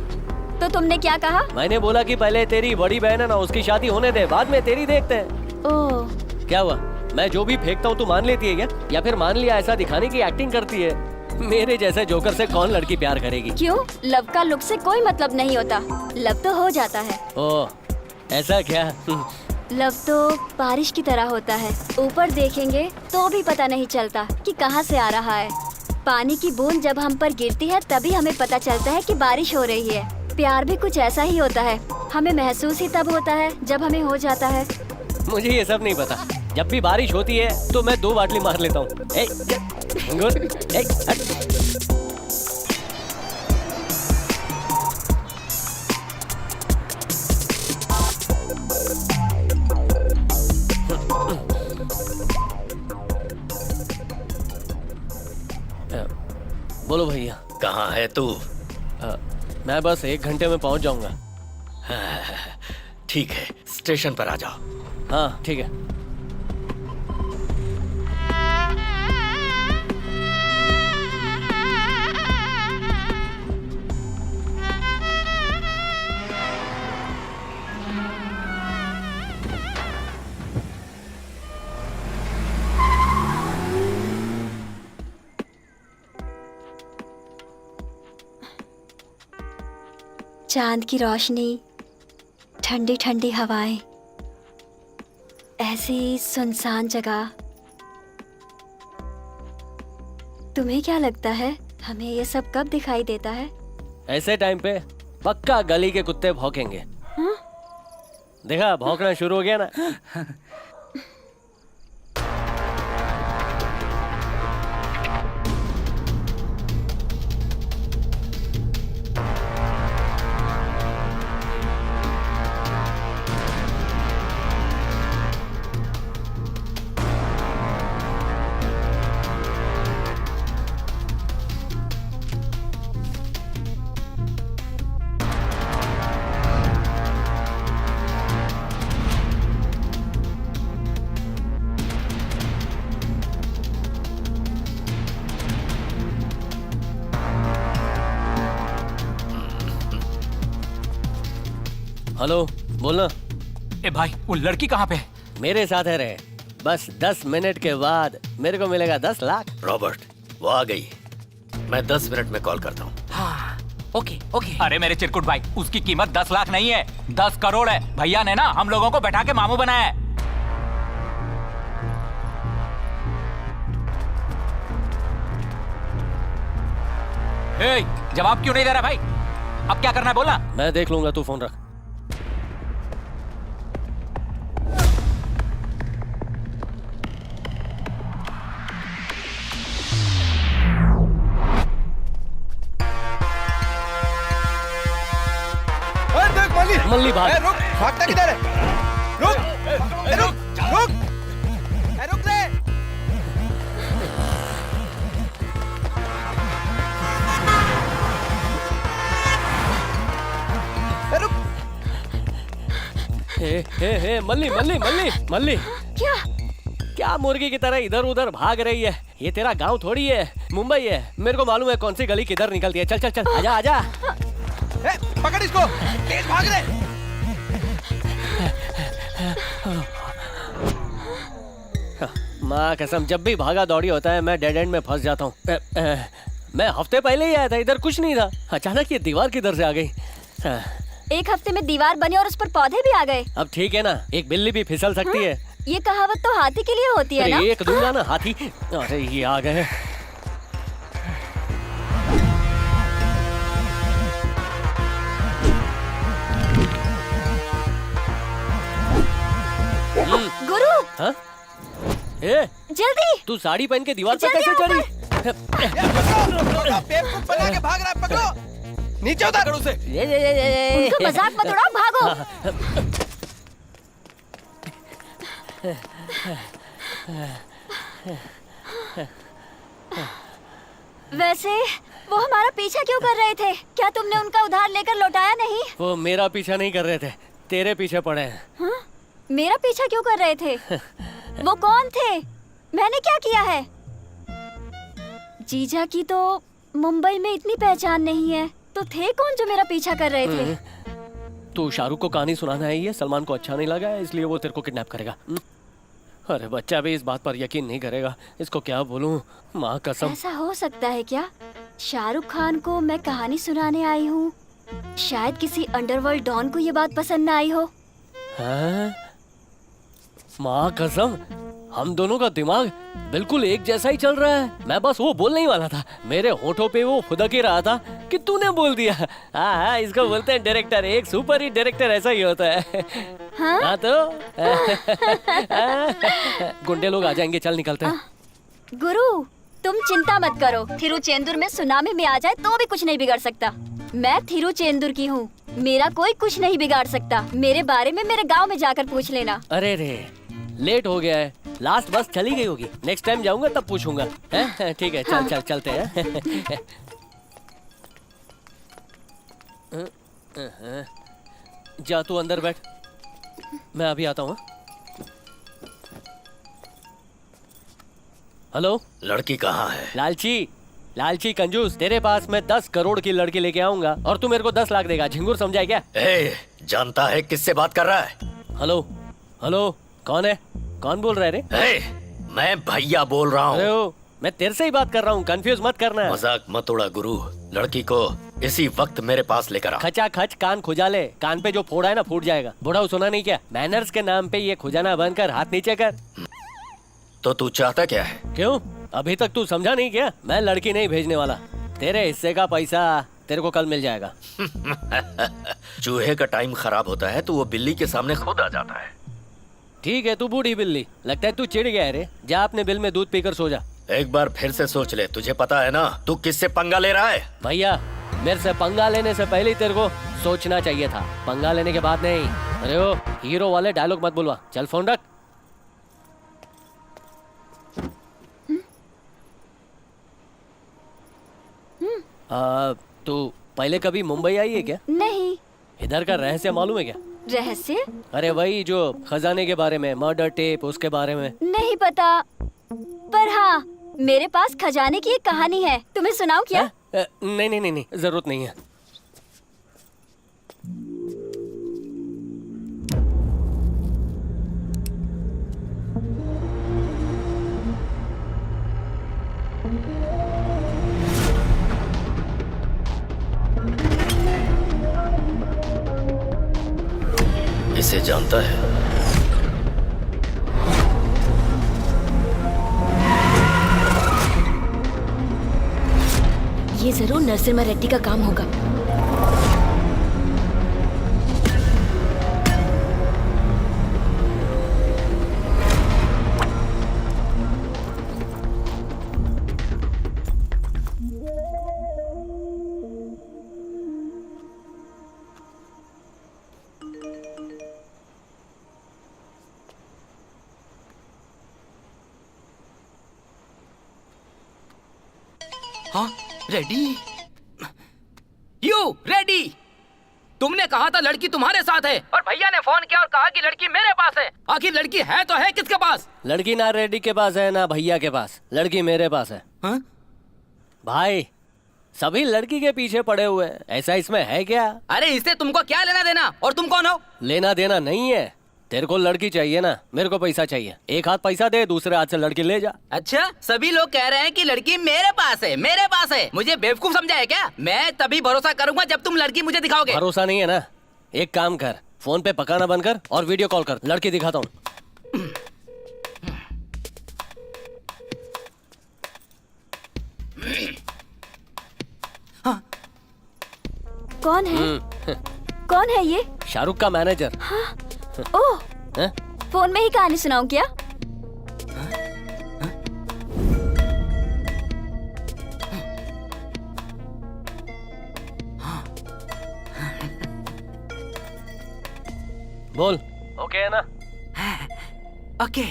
तो तुमने क्या कहा? मैंने बोला कि पहले तेरी बड़ी बहन है ना, उसकी शादी होने दे, बाद में तेरी देखते हैं। ओह। क्या हुआ? मैं जो भी फेंकता हूँ तू मान लेती है क्या? या फिर मान लिया ऐसा दिखाने की एक्टिंग करती है? मेरे जैसे जोकर से कौन लड़की प्यार करेगी? क्यों? लव का लुक से कोई मतलब नहीं होता, लव तो हो जाता है। ओह, ऐसा क्या? लव तो बारिश की तरह होता है, ऊपर देखेंगे तो भी पता नहीं चलता कि कहाँ से आ रहा है। पानी की बूंद जब हम पर गिरती है तभी हमें पता चलता है कि बारिश हो रही है। प्यार भी कुछ ऐसा ही होता है, हमें महसूस ही तब होता है जब हमें हो जाता है। मुझे ये सब नहीं पता। जब भी बारिश होती है तो मैं 2 बाटली मार लेता हूँ। बोलो भैया। कहाँ है तू? मैं बस 1 घंटे में पहुंच जाऊंगा। ठीक है, स्टेशन पर आ जाओ। हाँ ठीक है। चांद की रोशनी, ठंडी ठंडी हवाएं, ऐसी सुनसान जगह। तुम्हें क्या लगता है हमें ये सब कब दिखाई देता है? ऐसे टाइम पे पक्का गली के कुत्ते भौंकेंगे। हाँ? देखा, भौंकना शुरू हो गया ना। हेलो, बोलना। ए भाई, वो लड़की कहाँ पे है? मेरे साथ है रे। बस 10 मिनट के बाद मेरे को मिलेगा 10 लाख। रॉबर्ट, वो आ गई। मैं 10 मिनट में कॉल करता हूँ। हाँ, ओके ओके। अरे मेरे चिरकुट भाई, उसकी कीमत 10 लाख नहीं है, 10 करोड़ है। भैया ने ना हम लोगों को बैठा के मामू बनाया है। ए, जवाब क्यों नहीं दे रहा भाई? अब क्या करना है बोलना। मैं देख लूंगा, तू फोन रख। मल्ली भाग। रुक, भागता किधर है? रुक, रुक, रुक, रुक ले। रुक। हे, मल्ली मल्ली मल्ली मल्ली। क्या मुर्गी की तरह इधर उधर भाग रही है? ये तेरा गांव थोड़ी है, मुंबई है। मेरे को मालूम है कौन सी गली किधर निकलती है। चल चल चल, आजा आजा। पकड़ इसको, तेज भाग रहे। माँ कसम, जब भी भागा दौड़ी होता है मैं डेड एंड में फंस जाता हूँ। मैं हफ्ते पहले ही आया था, इधर कुछ नहीं था। अचानक ये दीवार किधर से आ गई? एक हफ्ते में दीवार बनी और उस पर पौधे भी आ गए। अब ठीक है ना, एक बिल्ली भी फिसल सकती है। ये कहावत तो हाथी के लिए होती है ना? अरे एक दूंगा ना हाथी। अरे ये आ गए। गुरु, हाँ? ए, जल्दी! तू साड़ी पहन के दीवार पर जल्दी कैसे आओ चढ़ी? बेवकूफ बना के भाग रहा है, पकड़ो! नीचे उतार उसे। उनका मजाक मत उड़ाओ, भागो! वैसे वो हमारा पीछा क्यों कर रहे थे? क्या तुमने उनका उधार लेकर लौटाया नहीं? वो मेरा पीछा नहीं कर रहे थे, तेरे पीछे पड़े हैं। हाँ? मेरा पीछा क्यों कर रहे थे? वो कौन थे? मैंने क्या किया है? जीजा की तो मुंबई में इतनी पहचान नहीं है, तो थे कौन जो मेरा पीछा कर रहे थे? तू शाहरुख को कहानी सुनाना है, ये सलमान को अच्छा नहीं लगा है, इसलिए वो तेरे को किडनैप करेगा। अरे बच्चा भी इस बात पर यकीन नहीं करेगा, इसको क्या बोलूं? माँ कसम। ऐसा हो सकता है क्या? शाहरुख खान को मैं कहानी सुनाने आई हूँ, शायद किसी अंडरवर्ल्ड डॉन को ये बात पसंद न आई हो। हाँ? माँ कसम, हम दोनों का दिमाग बिल्कुल एक जैसा ही चल रहा है। मैं बस वो बोलने ही वाला था, मेरे होठों पे वो फुदक ही रहा था कि तूने बोल दिया। हाँ, इसको बोलते हैं डायरेक्टर। एक सुपर हिट डायरेक्टर ऐसा ही होता है। हाँ तो गुंडे लोग आ जाएंगे, चल निकलते हैं। गुरु, तुम चिंता मत करो, थिरुचेंदुर में सुनामी में आ जाए तो भी कुछ नहीं बिगड़ सकता। मैं थिरुचेंदुर की हूँ, मेरा कोई कुछ नहीं बिगाड़ सकता। मेरे बारे में मेरे गांव में जाकर पूछ लेना। अरे रे, लेट हो गया है, लास्ट बस चली गई होगी। नेक्स्ट टाइम जाऊंगा तब पूछूंगा। ठीक है, चल चल चलते हैं। जा तू अंदर बैठ, मैं अभी आता हूँ। हेलो, लड़की कहाँ है? लालची, लालची कंजूस, तेरे पास मैं 10 करोड़ की लड़की लेके आऊंगा और तू मेरे को 10 लाख देगा। झिंगुर समझा क्या? जानता है किससे बात कर रहा है? हेलो हेलो, कौन है? कौन बोल रहा है रे? मैं भैया बोल रहा हूँ। अरे ओ, मैं तेरे से ही बात कर रहा हूँ, कंफ्यूज मत करना। मजाक मत उड़ा गुरु, लड़की को इसी वक्त मेरे पास लेकर आ। खचा खच कान खुजाले, कान पे जो फोड़ा है ना फूट जाएगा। बुढ़ा सुना नहीं क्या? मैनर्स के नाम पे ये खुजाना बंद कर, हाथ नीचे कर। तो तू चाहता क्या है? क्यों, अभी तक तू समझा नहीं क्या? मैं लड़की नहीं भेजने वाला, तेरे हिस्से का पैसा तेरे को कल मिल जाएगा। चूहे का टाइम खराब होता है तो वो बिल्ली के सामने खुद आ जाता है। ठीक है, तू बूढ़ी बिल्ली, लगता है तू चिढ़ गया है रे। जा अपने बिल में दूध पीकर सो जा। एक बार फिर से सोच ले, तुझे पता है ना तू किससे पंगा ले रहा है? भैया, मेरे से पंगा लेने से पहले ही तेरे को सोचना चाहिए था, पंगा लेने के बाद नहीं। अरे ओ, हीरो वाले डायलॉग मत बुलवा, चल फोन रख। तू पहले कभी मुंबई आई है क्या? नहीं। इधर का रहस्य मालूम है क्या? रहस्य? अरे वही जो खजाने के बारे में, मर्डर टेप, उसके बारे में। नहीं पता, पर हाँ, मेरे पास खजाने की एक कहानी है, तुम्हें सुनाऊं क्या? नहीं नहीं नहीं, जरूरत नहीं है। इसे जानता है? ये जरूर नरसिम्हा रेड्डी का काम होगा। हाँ, रेडी? You ready? तुमने कहा था लड़की तुम्हारे साथ है और भैया ने फोन किया और कहा कि लड़की मेरे पास है। आखिर लड़की है तो है किसके पास? लड़की ना रेड्डी के पास है ना भैया के पास, लड़की मेरे पास है। हाँ? भाई, सभी लड़की के पीछे पड़े हुए हैं, ऐसा इसमें है क्या? अरे इससे तुमको क्या लेना देना, और तुम कौन हो? लेना देना नहीं है, तेरे को लड़की चाहिए ना, मेरे को पैसा चाहिए। एक हाथ पैसा दे, दूसरे हाथ से लड़की ले जा। अच्छा, सभी लोग कह रहे हैं कि लड़की मेरे पास है, मेरे पास है। मुझे बेवकूफ समझा है क्या? मैं तभी भरोसा करूंगा जब तुम लड़की मुझे दिखाओगे। भरोसा नहीं है ना, एक काम कर, फोन पे पकाना बंद कर और वीडियो कॉल कर, लड़की दिखाता हूँ। कौन है? कौन है ये? शाहरुख का मैनेजर। हाँ? ओह, फोन में ही कहानी सुनाऊं क्या? बोल। ओके है ना? ओके,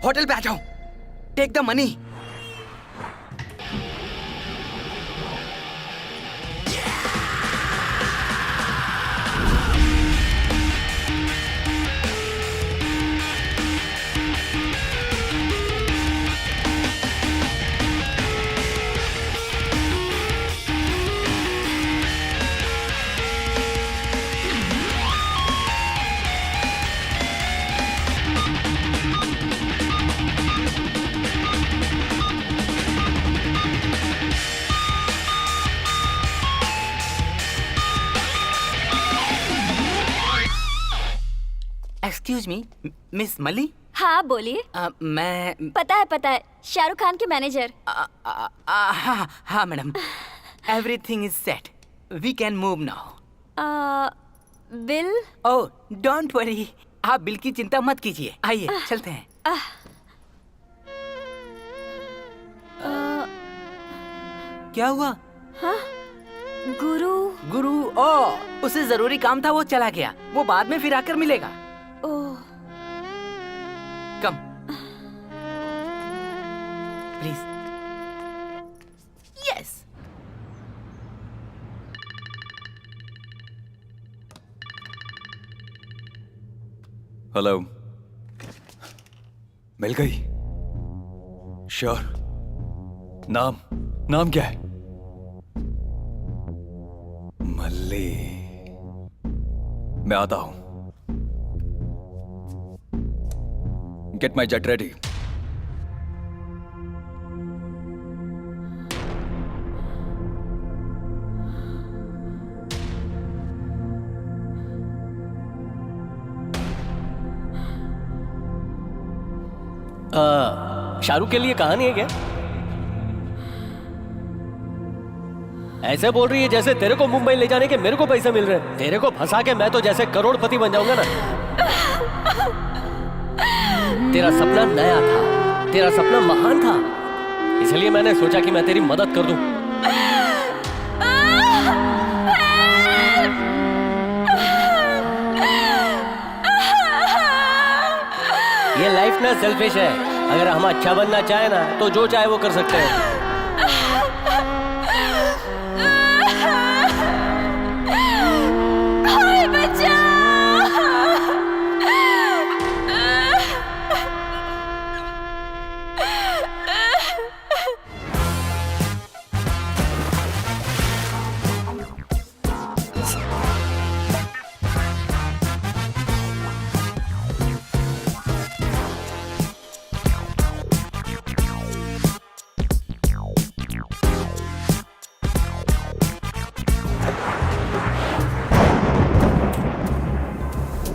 होटल पे आ जाओ। Take the money. Excuse me, miss Molly. हाँ बोलिए। मैं पता है, शाहरुख खान के मैनेजर। हाँ madam, everything is set, we can move now. Bill? Oh don't worry, आप बिल की चिंता मत कीजिए। आइए चलते हैं। क्या हुआ? हाँ? गुरु। ओह, उसे जरूरी काम था, वो चला गया। वो बाद में फिर आकर मिलेगा। ओह, कम प्लीज। यस। हेलो, मिल गई? श्योर? नाम क्या है? मल्ली। मैं आता हूं। Get my jet ready. Shahrukh के लिए कहानी है क्या? ऐसे बोल रही है जैसे तेरे को मुंबई ले जाने के मेरे को पैसे मिल रहे हैं। तेरे को फंसा के मैं तो जैसे करोड़पति बन जाऊंगा ना। तेरा सपना नया था, तेरा सपना महान था, इसलिए मैंने सोचा कि मैं तेरी मदद कर दूं। ये लाइफ ना सेल्फिश है। अगर हम अच्छा बनना चाहे ना तो जो चाहे वो कर सकते हैं।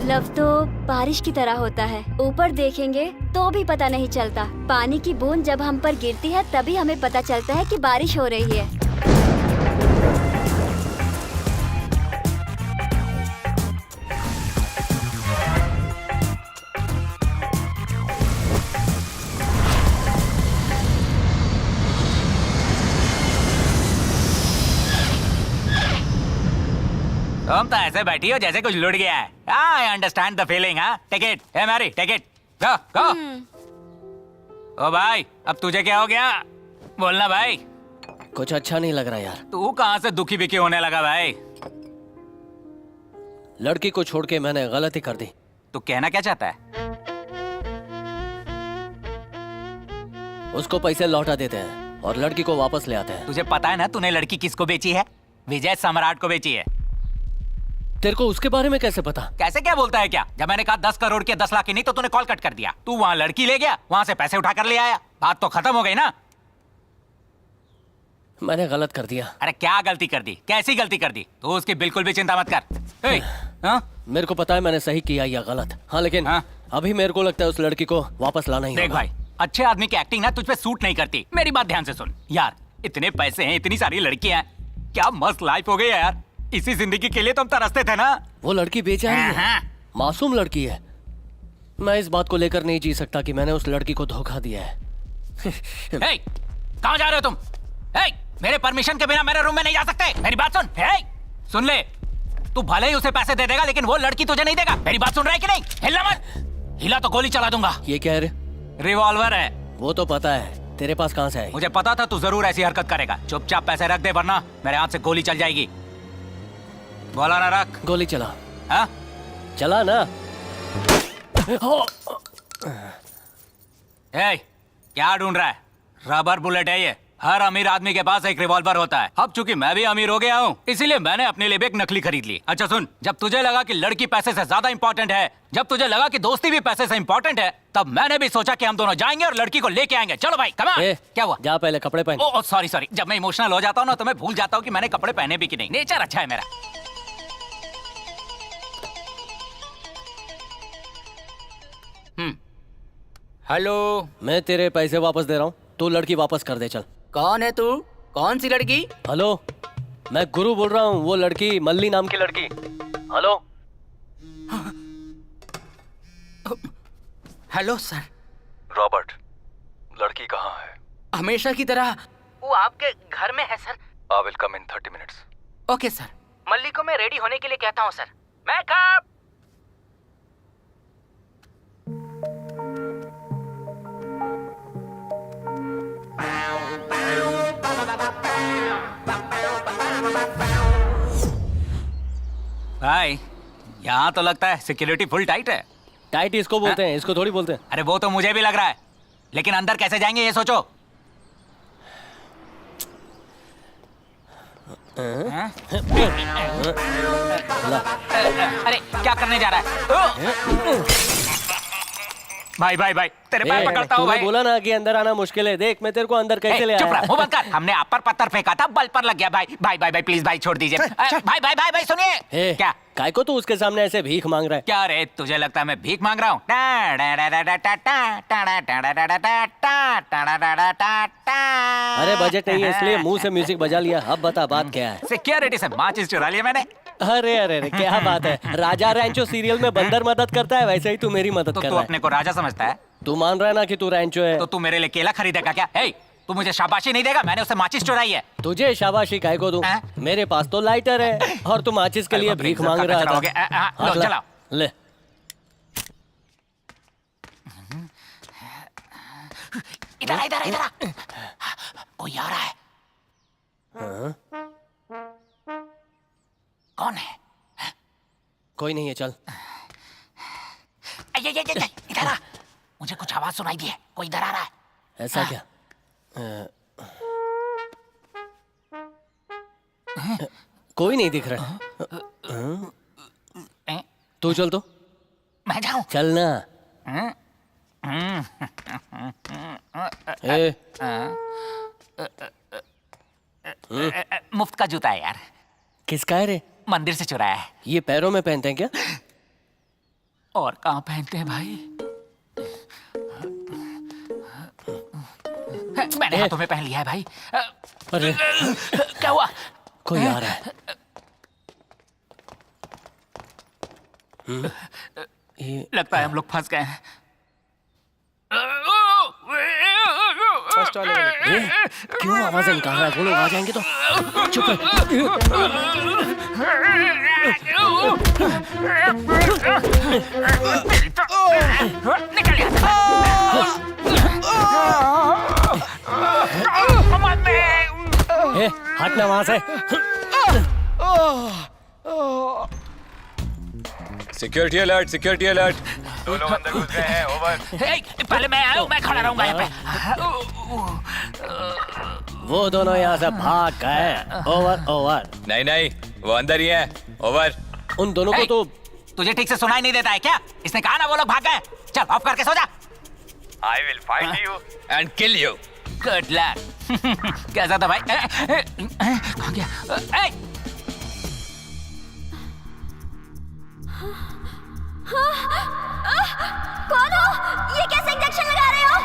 लव तो बारिश की तरह होता है, ऊपर देखेंगे तो भी पता नहीं चलता। पानी की बूंद जब हम पर गिरती है तभी हमें पता चलता है कि बारिश हो रही है। तुम तो ऐसे बैठी हो जैसे कुछ लुट गया है। I understand the feeling. हाँ, take it. Hey Mary, take it. Go go. ओ भाई, अब तुझे क्या हो गया? बोलना भाई। कुछ अच्छा नहीं लग रहा यार। तू कहाँ से दुखी बिखी होने लगा भाई? लड़की को छोड़ के मैंने गलती कर दी। तू कहना क्या चाहता है? उसको पैसे लौटा देते हैं और लड़की को वापस ले आते हैं। तुझे पता है ना तूने लड़की किसको बेची है? विजय सम्राट को बेची है। तेरे को उसके बारे में कैसे पता? कैसे क्या बोलता है क्या? जब मैंने कहा 10 करोड़ के 10 लाख की नहीं तो तूने कॉल कट कर दिया। तू वहाँ लड़की ले गया, वहाँ से पैसे उठा कर ले आया, बात तो खत्म हो गई ना। मैंने गलत कर दिया। अरे क्या गलती कर दी? कैसी गलती कर दी? तू उसकी बिल्कुल भी चिंता मत कर। मेरे को पता है मैंने सही किया या गलत। हाँ लेकिन अभी मेरे को लगता है उस लड़की को वापस लाना ही देख होगा। भाई, अच्छे आदमी की एक्टिंग ना तुझ पे सूट नहीं करती। मेरी बात ध्यान से सुन यार, इतने पैसे हैं, इतनी सारी लड़कियां हैं, क्या मस्त लाइफ हो गई है यार। इसी जिंदगी के लिए तो हम तरसते थे ना। वो लड़की बेचारी है, मासूम लड़की है। मैं इस बात को लेकर नहीं जी सकता कि मैंने उस लड़की को धोखा दिया है। कहाँ जा रहे हो तुम? मेरे परमिशन के बिना मेरे रूम में नहीं जा सकते। मेरी बात सुन। सुन ले, तू भले ही उसे पैसे दे देगा लेकिन वो लड़की तुझे नहीं देगा। मेरी बात सुन रहा है कि नहीं? हिलना मत, हिला तो गोली चला दूंगा। ये क्या है? रिवॉल्वर है। वो तो पता है, तेरे पास कहाँ से है? मुझे पता था तू जरूर ऐसी हरकत करेगा। चुपचाप पैसे रख दे वरना मेरे हाथ से गोली चल जाएगी। बोला ना रख। गोली चला। हाँ चला ना। क्या ढूंढ रहा है? रबर बुलेट है ये। हर अमीर आदमी के पास एक रिवॉल्वर होता है। अब चूंकि मैं भी अमीर हो गया हूँ इसीलिए मैंने अपने लिए भी एक नकली खरीद ली। अच्छा सुन, जब तुझे लगा कि लड़की पैसे से ज्यादा इंपॉर्टेंट है, जब तुझे लगा कि दोस्ती भी पैसे से इंपॉर्टेंट है, तब मैंने भी सोचा कि हम दोनों जाएंगे और लड़की को लेके आएंगे। चलो भाई कम ऑन। क्या हुआ? जा पहले कपड़े पहन। ओह सॉरी, जब मैं इमोशनल हो जाता हूँ ना तो मैं भूल जाता हूँ कि मैंने कपड़े पहने भी कि नहीं। नेचर अच्छा है मेरा। हेलो, मैं तेरे पैसे वापस दे रहा हूँ, तू लड़की वापस कर दे। चल। कौन है तू? कौन सी लड़की? हेलो, मैं गुरु बोल रहा हूँ। वो लड़की मल्ली नाम की लड़की। हेलो। Hello sir. रॉबर्ट, लड़की कहाँ है? हमेशा की तरह वो आपके घर में है sir. I will come in 30 minutes. Okay sir. Malli को मैं रेडी होने के लिए कहता हूँ सर। मैं कब? भाई यहाँ तो लगता है सिक्योरिटी फुल टाइट है। टाइट इसको बोलते हैं, इसको थोड़ी बोलते हैं। अरे वो तो मुझे भी लग रहा है, लेकिन अंदर कैसे जाएंगे ये सोचो। अरे क्या करने जा रहा है? भाई तेरे पैर पकड़ता हूँ भाई। बोला ना कि अंदर आना मुश्किल है। देख मैं तेरे को अंदर कैसे ले आया। मुंह बंद कर। हमने आप पर पत्थर फेंका था, बल पर लग गया। भाई प्लीज भाई छोड़ दीजिए। भाई सुनिए। क्या काय को तू उसके सामने ऐसे भीख मांग रहा है? क्या रे, तुझे लगता है मैं भीख मांग रहा हूँ? अरे बजट नहीं है इसलिए मुंह से म्यूजिक बजा लिया। अब बता बात क्या है? सिक्योरिटी से माचिस चुरा लिया मैंने। अरे क्या बात है। राजा रैंचो सीरियल में बंदर मदद करता है, वैसे ही तू मेरी मदद कर रहा है। तू अपने को राजा समझता है? तू मान रहा है ना कि तू रैंचो है? तो तू मेरे लिए केला खरीदेगा क्या? तू मुझे शाबाशी नहीं देगा? मैंने उससे माचिस चुराई है। तुझे शाबाशी काय को दूं? मेरे पास तो लाइटर है और तू माचिस के लिए भीख मांग रहा था। चलाओ ले। इधर कोई आ रहा है। कौन है? कोई नहीं है। चल इधर आ। मुझे कुछ आवाज सुनाई दी है, कोई इधर आ रहा है। ऐसा क्या? कोई नहीं दिख रहा। तू चल तो। मैं जाऊं? चल ना। मुफ्त का जूता है यार। किसका है रे? मंदिर से चुराया है। ये पैरों में पहनते हैं क्या? और कहाँ पहनते हैं भाई? मैंने हाथों में पहन लिया है भाई। अरे क्या हुआ? कोई आ रहा है। लगता है हम लोग फंस गए हैं। क्यों आवाजें निकाल रहा है? वो लोग आ जाएंगे तो चुप हटना वहां से। Security alert, security alert. दो लोग अंदर घुस गए हैं। ओवर। पहले मैं आया हूँ, मैं खड़ा रहूंगा यहाँ पे। वो दोनों यहाँ से भाग गए। ओवर। नहीं वो अंदर ही है। ओवर। उन दोनों को तो तुझे ठीक से सुनाई नहीं देता है क्या? इसने कहा ना वो लोग भाग गए। चल ऑफ करके सो जा। I will find you and kill you. Good luck. कैसा था भाई? कहाँ गया? कौन हो? ये कैसे इंजेक्शन लगा रहे हो?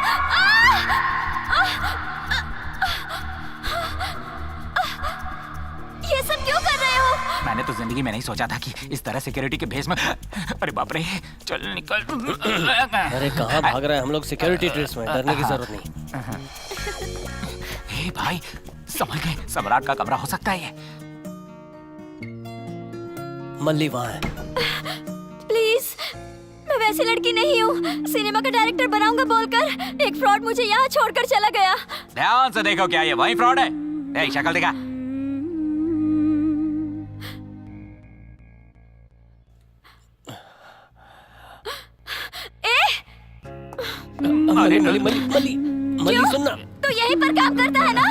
ये सब क्यों कर रहे हो? मैंने तो जिंदगी में नहीं सोचा था कि इस तरह सिक्योरिटी के भेस में। अरे बाप रे, चल निकल। अरे कहाँ भाग रहे हैं हम लोग? सिक्योरिटी ड्रेस में, डरने की जरूरत नहीं। हे भाई, समझ गए, सम्राट का कमरा हो सकता है ये। मल्ली वहाँ है। प्लीज, मैं वैसी लड़की नहीं हूँ। सिनेमा का डायरेक्टर बनाऊंगा बोलकर एक फ्रॉड मुझे यहाँ छोड़कर चला गया। ध्यान से देखो, क्या ये वही फ्रॉड है? ए, शक्ल दिखा। अरे मल्ली मल्ली मल्ली मल्ली सुनना। तू यहीं पर काम करता है ना?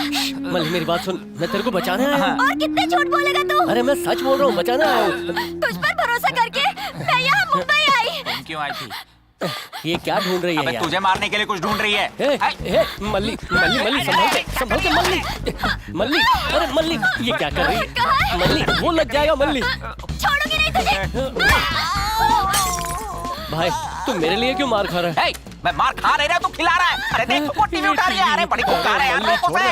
मल्ली मेरी बात सुन, मैं तेरे को बचाने आया हूँ। और कितने झूठ बोलेगा तू? अरे मैं सच बोल रहा हूँ, बचाने आया हूँ। तुझ पर भरोसा करके मैं यहाँ मुंबई आई। क्यों आई थी? ये क्या ढूंढ रही है अबे यार? तुझे मारने के लिए कुछ ढूंढ रही है। मल्ली मल्ली मल्ली संभल के मल्ली मल्ली। अरे मल्ली ये क्या कर रही है? मल्ली वो लग जाएगा मल्ली। छोड़ूंगी नहीं तुझे। भाई तू मेरे लिए क्यों मार खा रहा है? मैं मार खा नहीं रहा, तू खिला रहा है। अरे देख, वो टीवी उठा रही है। अरे बड़ी खुकार है यार, रोक उसे।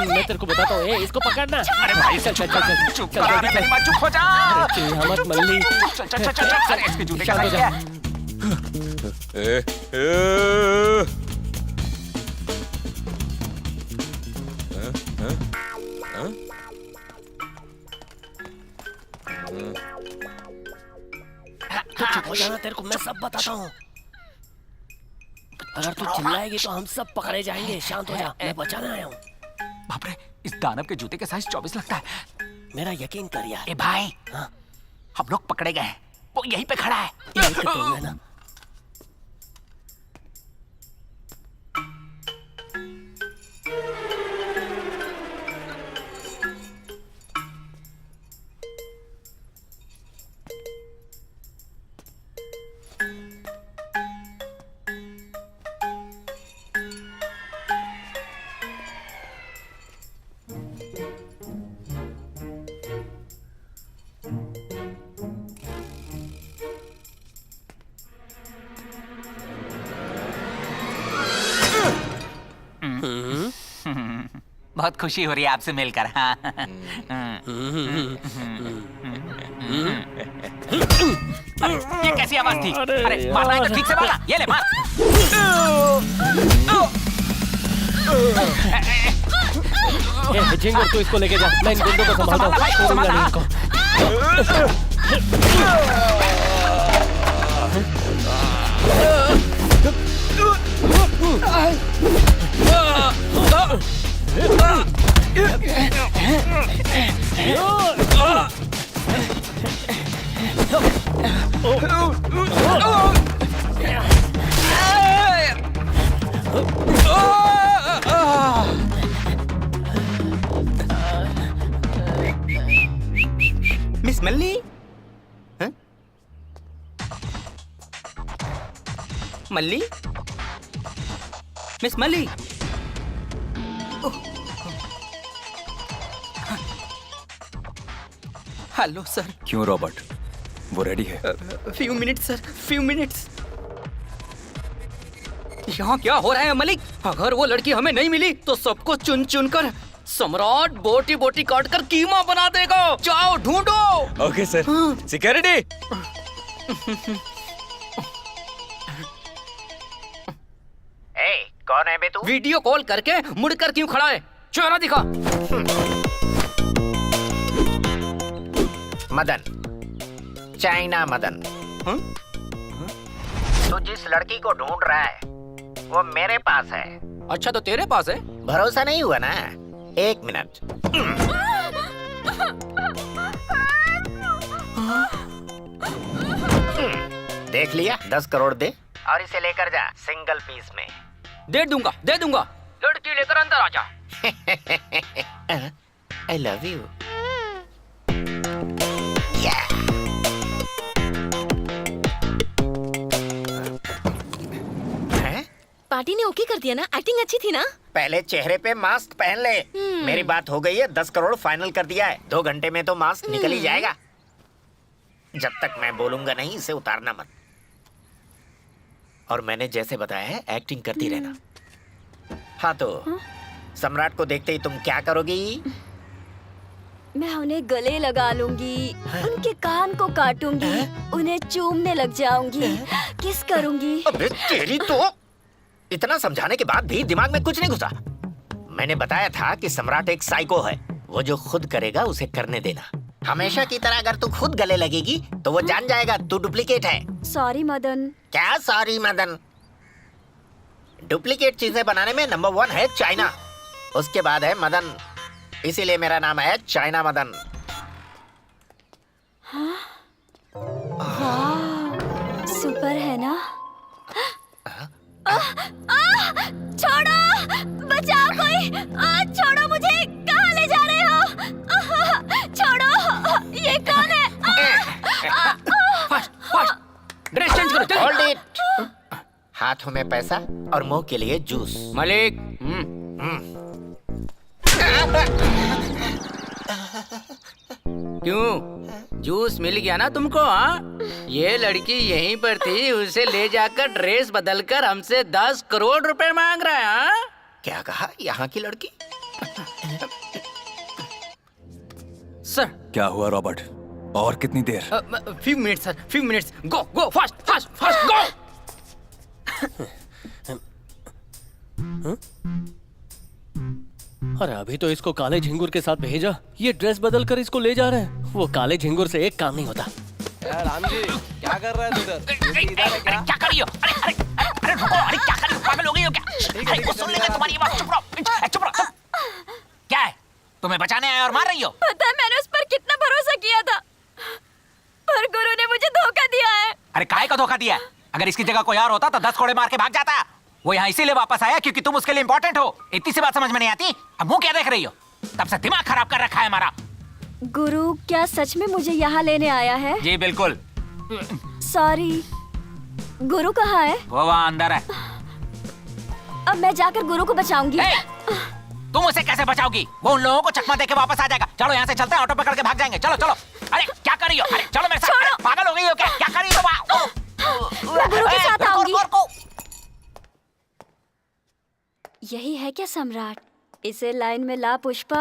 मैं तेरे को बताता हूँ, इसको पकड़ना। अरे भाई चल चल चल चल चुप कर, मेरी बात, चुप हो जा। मत मल्ली। चल चल चल चल। अरे इसके जूते का साइज क्या है? तू चुप हो जाना, तेरे को मैं सब बताता हूँ। अगर तू चिल्लाएगी तो हम सब पकड़े जाएंगे। शांत हो जा, मैं बचाने आया हूँ। बाप रे, इस दानव के जूते का साइज 24 लगता है। मेरा यकीन कर यार। ए भाई, हम लोग पकड़े गए हैं। वो यहीं पे खड़ा है। यहीं पे तो है ना। बहुत खुशी हो रही है आपसे मिलकर। हाँ। ये कैसी आवाज थी? अरे मारना है तो ठीक से मारना। ये ले मार। झिंगुर तू इसको लेके जा, मैं इन गुंडों को संभालता हूँ। छोड़ूंगा नहीं इनको। Miss Malli? Malli? Miss Malli? Hello sir. क्यों रॉबर्ट, वो रेडी है? Few minutes sir, few minutes. यहाँ क्या हो रहा है मलिक? अगर वो लड़की हमें नहीं मिली तो सबको चुन चुन कर सम्राट बोटी बोटी काट कर कीमा बना देगा। जाओ ढूंढो। Okay sir. सिक्योरिटी। कौन है बे तू? वीडियो कॉल करके मुड़कर क्यों खड़ा है? चेहरा दिखा। मदन, चाइना मदन। तू जिस लड़की को ढूंढ रहा है वो मेरे पास है। अच्छा तो तेरे पास है? भरोसा नहीं हुआ ना? एक मिनट। देख लिया? 10 करोड़ दे और इसे लेकर जा सिंगल पीस में। दे दूंगा, दे दूंगा। लड़की लेकर अंदर आ जा। I love you. Yeah. Party ने ओके कर दिया ना? एक्टिंग अच्छी थी ना? पहले चेहरे पे मास्क पहन ले। मेरी बात हो गई है, 10 करोड़ फाइनल कर दिया है। 2 घंटे में तो मास्क निकल ही जाएगा। जब तक मैं बोलूंगा नहीं, इसे उतारना मत। और मैंने जैसे बताया है, एक्टिंग करती रहना। हाँ तो सम्राट को देखते ही तुम क्या करोगी? मैं उन्हें गले लगा लूंगी, उनके कान को काटूंगी, उन्हें चूमने लग जाऊंगी, किस करूंगी। अबे तेरी तो! इतना समझाने के बाद भी दिमाग में कुछ नहीं घुसा। मैंने बताया था कि सम्राट एक साइको है। वो जो खुद करेगा उसे करने देना। हमेशा की तरह अगर तू खुद गले लगेगी तो वो जान जाएगा तू डुप्लीकेट है। सॉरी मदन। क्या सॉरी मदन? डुप्लीकेट चीजें बनाने में नंबर 1 है चाइना, उसके बाद है मदन। इसीलिए मेरा नाम है चाइना मदन। वाह, सुपर है ना? छोड़ो, बचाओ कोई! छोड़ो मुझे! कहाँ ले जा रहे हो? छोड़ो! ये कौन है? ड्रेस चेंज करो, जल्दी। Hold it! हाथों में पैसा और मुंह के लिए जूस। मलिक। क्यों, जूस मिल गया ना तुमको? हाँ, ये लड़की यहीं पर थी, उसे ले जाकर ड्रेस बदलकर हमसे 10 करोड़ रुपए मांग रहा है। हाँ? क्या कहा? यहाँ की लड़की? सर। क्या हुआ रॉबर्ट? और कितनी देर? few minutes sir, few minutes. Go, go, fast, fast, fast, go. अरे अभी तो इसको काले झिंगुर के साथ भेजा, ये ड्रेस बदल कर इसको ले जा रहे हैं। वो काले झिंगुर से एक काम नहीं होता। राम जी, क्या कर रहे हैं उधर? क्या कर रही हो? अरे रुको! अरे क्या कर रही हो? पागल हो गई हो क्या? अरे वो सुन लेगा तुम्हारी आवाज। चुप रहो, चुप रहो। क्या है? तुम्हें बचाने आया और मार रही हो? पता है मैंने उस पर कितना भरोसा किया था, पर गुरु ने मुझे धोखा दिया है। अरे काहे का धोखा दिया? अगर इसकी जगह कोई और होता तो 10 कोड़े मार के भाग जाता। वो यहाँ इसीलिए वापस आया क्योंकि तुम उसके लिए इम्पोर्टेंट हो। इतनी सी बात समझ में नहीं आती? अब मुंह क्या देख रही हो? तब से दिमाग खराब कर रखा है हमारा। गुरु क्या सच में मुझे यहाँ लेने आया है? जी बिल्कुल। सॉरी, गुरु कहाँ है? वो वहाँ अंदर है। अब मैं जाकर गुरु को बचाऊंगी। तुम उसे कैसे बचाओगी? वो उन लोगों को चकमा देके वापस आ जाएगा। चलो यहाँ से चलते हैं, ऑटो पकड़ के भाग जाएंगे। चलो चलो। अरे क्या कर रही हो? अरे चलो मेरे साथ। अरे, पागल हो गई हो क्या? क्या कर रही हो? मैं गुरु के साथ आऊंगी। यही है क्या सम्राट? इसे लाइन में ला पुष्पा।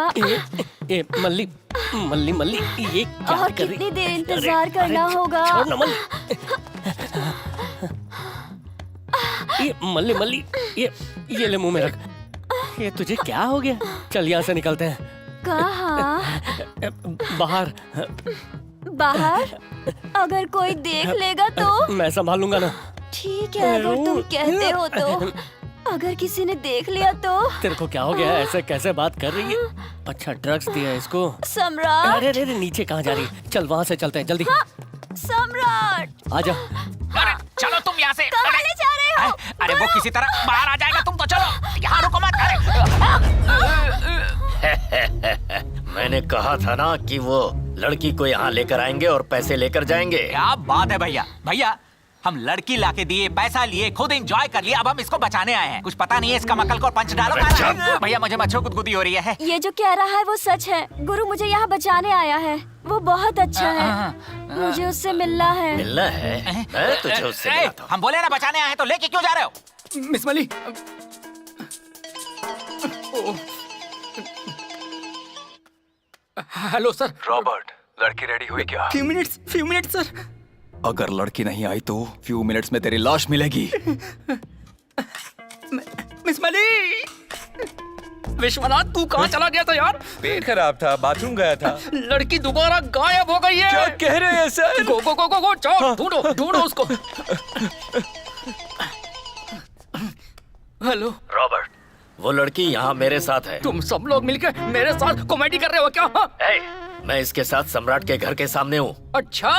ए मल्ली मल्ली मल्ली, ये क्या और कर रही? कितनी देर इंतजार करना होगा? छोड़ ना मल्ली। ये मल्ली मल्ली, ये ले मुंह में रख। ये तुझे क्या हो गया? चल यहाँ से निकलते हैं। कहाँ? बाहर। बाहर? अगर कोई देख लेगा तो? मैं संभाल लूंगा ना। ठीक है, अगर तुम कहते हो तो। अगर किसी ने देख लिया तो? तेरे को क्या हो गया? ऐसे कैसे बात कर रही है? अच्छा ड्रग्स दिया है इसको? सम्राट! अरे अरे नीचे कहाँ जा रही है? चल वहाँ से चलते हैं जल्दी। हाँ, सम्राट! आजा। अरे चलो तुम यहाँ से। कहाँ ले जा रहे हो? अरे वो किसी तरह बाहर आ जाएगा, तुम तो चलो। यहाँ रुको मत। मैंने कहा था ना कि वो लड़की को यहाँ लेकर आएंगे और पैसे लेकर जाएंगे। क्या बात है भैया। भैया हम लड़की लाके दिए, पैसा लिए, खुद एंजॉय कर लिया, अब हम इसको बचाने आए हैं। कुछ पता नहीं है इसका मक्कल को पंच डालो। भैया मुझे मच्छर गुदगुदी हो रही है। ये जो कह रहा है वो सच है। गुरु मुझे यहाँ बचाने आया है। वो बहुत अच्छा है। मुझे उससे मिलना है। मिलना है? मैं तुझे उससे मिलाता हूँ। हम बोले ना बचाने आए हैं, तो लेके क्यों जा रहे हो? मिस मली। Hello sir. रॉबर्ट, लड़की रेडी हुई क्या? few minutes sir. अगर लड़की नहीं आई तो few minutes में तेरी लाश मिलेगी। मिस मली। विश्वनाथ तू कहाँ चला गया था यार? पेट खराब था, बाथरूम गया था। लड़की दोबारा गायब हो गई है। क्या कह रहे हैं सर? गो गो गो गो गो, जाओ ढूंढो उसको। हेलो रॉबर्ट, वो लड़की यहाँ मेरे साथ है। तुम सब लोग मिलकर मेरे साथ कॉमेडी कर रहे हो क्या? मैं इसके साथ सम्राट के घर के सामने हूँ। अच्छा,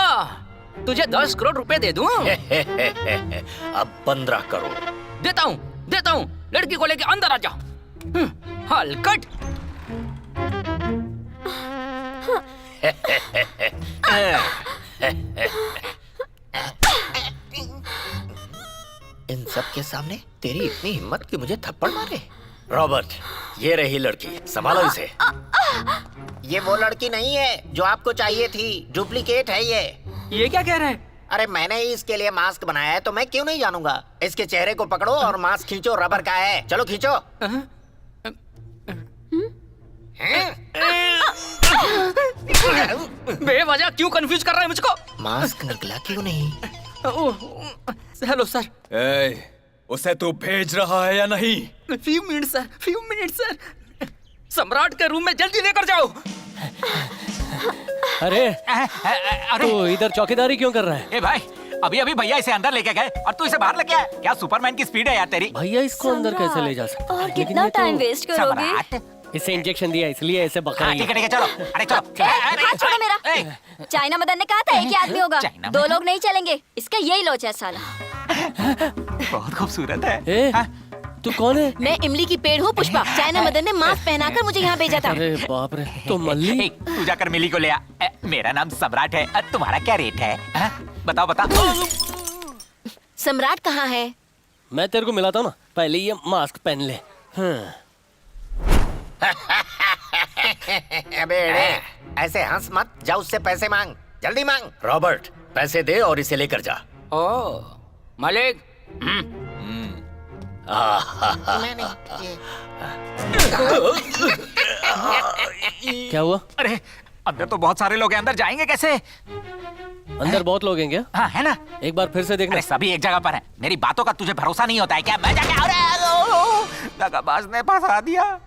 तुझे 10 करोड़ रुपए दे दूं? अब 15 करोड़ देता हूँ। लड़की को लेके अंदर आ जा। हलकट। इन सबके सामने तेरी इतनी हिम्मत कि मुझे थप्पड़ मारे। रॉबर्ट, ये रही लड़की, संभालो इसे। ये वो लड़की नहीं है जो आपको चाहिए थी, डुप्लीकेट है ये। ये क्या कह रहे हैं? अरे मैंने ही इसके लिए मास्क बनाया है तो मैं क्यों नहीं जानूंगा। इसके चेहरे को पकड़ो और मास्क खींचो, रबर का है। चलो खींचो। बेवजह क्यों कंफ्यूज कर रहा है मुझको? मास्क निकला क्यों नहीं? Hello sir. उसे तू भेज रहा है या नहीं? Few minute sir, few minute sir. सम्राट के रूम में जल्दी लेकर जाओ। अरे तू इधर चौकीदारी क्यों कर रहा है? ए भाई, अभी अभी भैया इसे अंदर लेके गए और तू इसे बाहर लेके आया। क्या सुपरमैन की स्पीड है यार तेरी। भैया इसको अंदर कैसे ले जा सकते? और कितना टाइम वेस्ट करोगे? इसे इंजेक्शन दिया इसलिए ऐसे बक रही है। ठीक है चलो। अरे चलो। हाथ छोड़ो मेरा। चाइना मदन ने कहा था एक ही आदमी होगा, दो लोग नहीं चलेंगे। इसका यही लोच है साला। बहुत खूबसूरत है। तू कौन है? मैं इमली की पेड़ हूँ पुष्पा। चाइना मदन ने मास्क पहनाकर मुझे यहाँ भेजा था। अरे बाप रे, तो मल्ली। तू जाकर मिली को ले आ। मेरा नाम सम्राट है। तुम्हारा क्या रेट है? बताओ बताओ। सम्राट कहाँ है? मैं तेरे को मिलाता हूँ ना, पहले ये मास्क पहन ले। बेड़े, ऐसे हंस मत, जा उससे पैसे मांग, जल्दी मांग। रॉबर्ट, पैसे दे और इसे लेकर जा। ओ मलिक। क्या हुआ? अरे अंदर तो बहुत सारे लोग हैं, अंदर जाएंगे कैसे? अंदर बहुत लोग हैं क्या? हाँ है ना। एक बार फिर से देखना। अरे सभी एक जगह पर हैं। मेरी बातों का तुझे भरोसा नहीं होता है क्या? मैं जाके दगाबाज ने फंसा दिया।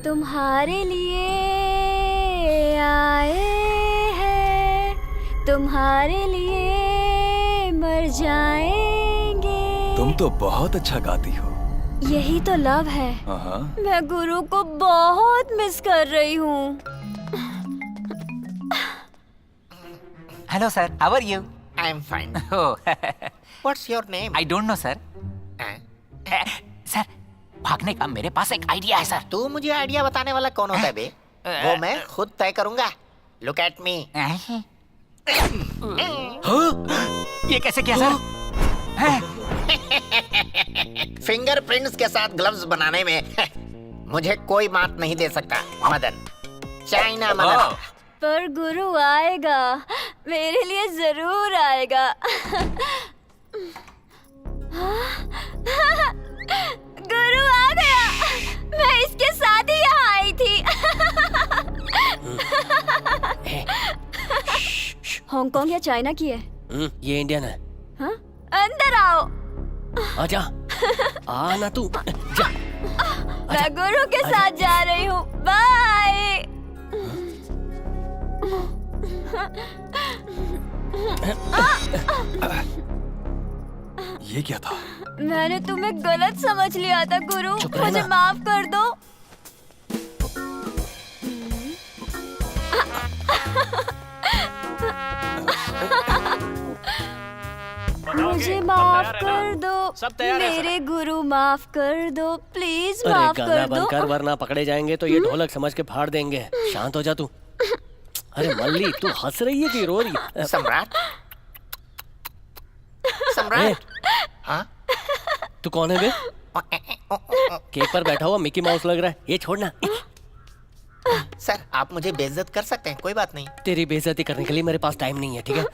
तुम्हारे लिए आए हैं, तुम्हारे लिए मर जाएंगे। तुम तो बहुत अच्छा गाती हो। यही तो लव है। मैं गुरु को बहुत मिस कर रही हूँ। Hello sir, how are you? I am fine. What's your name? I don't know sir. Sir, भागने का मेरे पास एक आइडिया है सर। तू मुझे आइडिया बताने वाला कौन होता है बे? वो मैं खुद तय करूंगा। Look at me. ये कैसे किया सर? फिंगरप्रिंट्स के साथ ग्लव्स बनाने में मुझे कोई मात नहीं दे सकता। मदन, चाइना मदन। पर गुरु आएगा, मेरे लिए जरूर आएगा। गुरु आ गया। मैं इसके साथ ही यहाँ आई थी। हांगकांग या चाइना की है? ये इंडियन है। हाँ? अंदर आओ। आजा। आ ना तू। जा। मैं गुरु के साथ जा रही हूँ। बाय। ये क्या था? मैंने तुम्हें गलत समझ लिया था गुरु, मुझे माफ कर दो। मुझे माफ कर दो, मेरे गुरु माफ कर दो, प्लीज माफ कर गाना दो। बंद कर वरना पकड़े जाएंगे तो ये ढोलक समझ के फाड़ देंगे। शांत हो जा तू। अरे मल्ली, तू हंस रही है कि रो रही है? सम्राट, सम्राट। हाँ? तू कौन है बे? केक पर बैठा हुआ मिकी माउस लग रहा है। ये छोड़ना। सर, आप मुझे बेइज्जत कर सकते हैं, कोई बात नहीं। तेरी बेइज्जती करने के लिए मेरे पास टाइम नहीं है, ठीक है?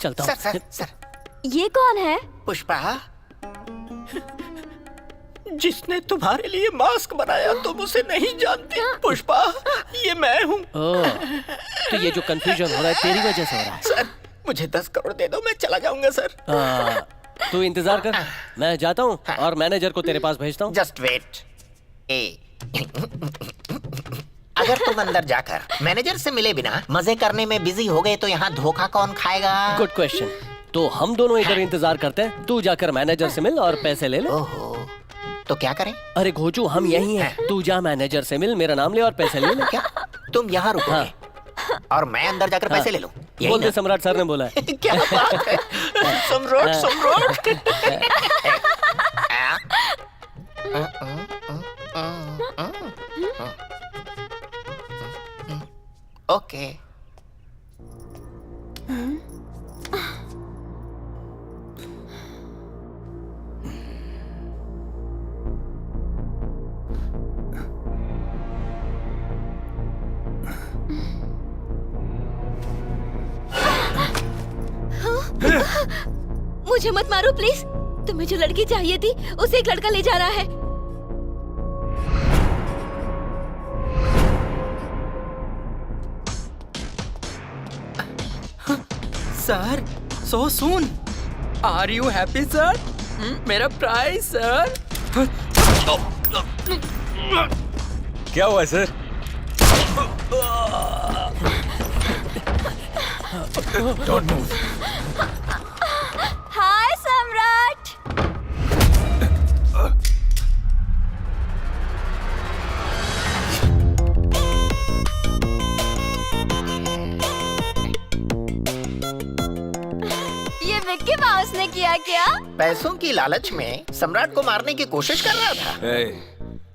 चलता हूँ। Sir, sir. ये कौन है? पुष्पा। जिसने तुम्हारे लिए मास्क बनाया तुम उसे नहीं जानती। पुष्पा, ये मैं हूँ। तो ये जो कंफ्यूजन हो रहा है तेरी वजह से हो रहा है। सर, मुझे 10 करोड़ दे दो, मैं चला जाऊंगा सर। तू इंतजार कर, मैं जाता हूँ और मैनेजर को तेरे पास भेजता हूँ। Just wait. अगर तुम अंदर जाकर मैनेजर से मिले बिना मजे करने में बिजी हो गए तो यहाँ धोखा कौन खाएगा? Good question. तो हम दोनों इधर इंतजार करते हैं, तू जाकर मैनेजर से मिल और पैसे ले ले। ओहो, तो क्या करें? अरे घोचू, हम यही हैं। तू जा मैनेजर से मिल, मेरा नाम ले और पैसे ले ले। क्या तुम यहाँ रुकोगे और मैं अंदर जाकर पैसे ले लूं? बोल दे, सम्राट सर ने बोला है। क्या बात है? सम्राट, सम्राट। ओके। मुझे मत मारो प्लीज। तुम्हें जो लड़की चाहिए थी उसे एक लड़का ले जा रहा है। Sir, so soon. Are you happy sir? मेरा प्राइज सर। क्या हुआ सर? Don't move. हाय सम्राट। ये मिक्की माउस ने किया क्या? पैसों की लालच में सम्राट को मारने की कोशिश कर रहा था।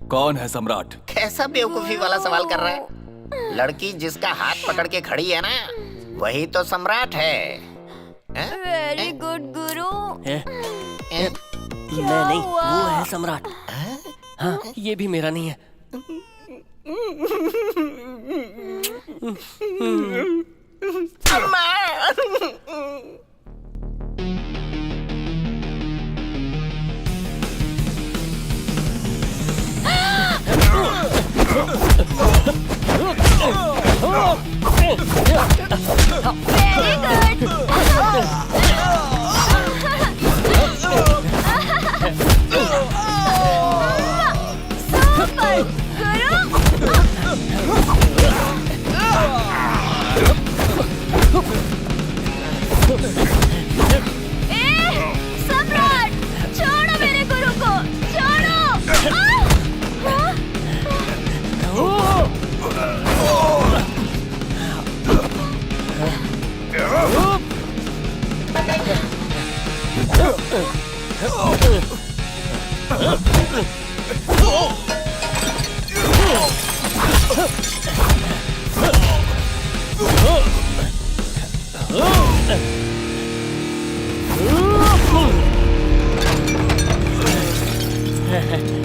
कौन है सम्राट? कैसा बेवकूफी वाला सवाल कर रहा है? लड़की जिसका हाथ पकड़ के खड़ी है ना, वही तो सम्राट है। वेरी गुड गुरु। मैं नहीं, वो है सम्राट। हाँ, ये भी मेरा नहीं है। सम्राट, छोड़ो मेरे गुरु को, छोड़ो। Ha ha ha.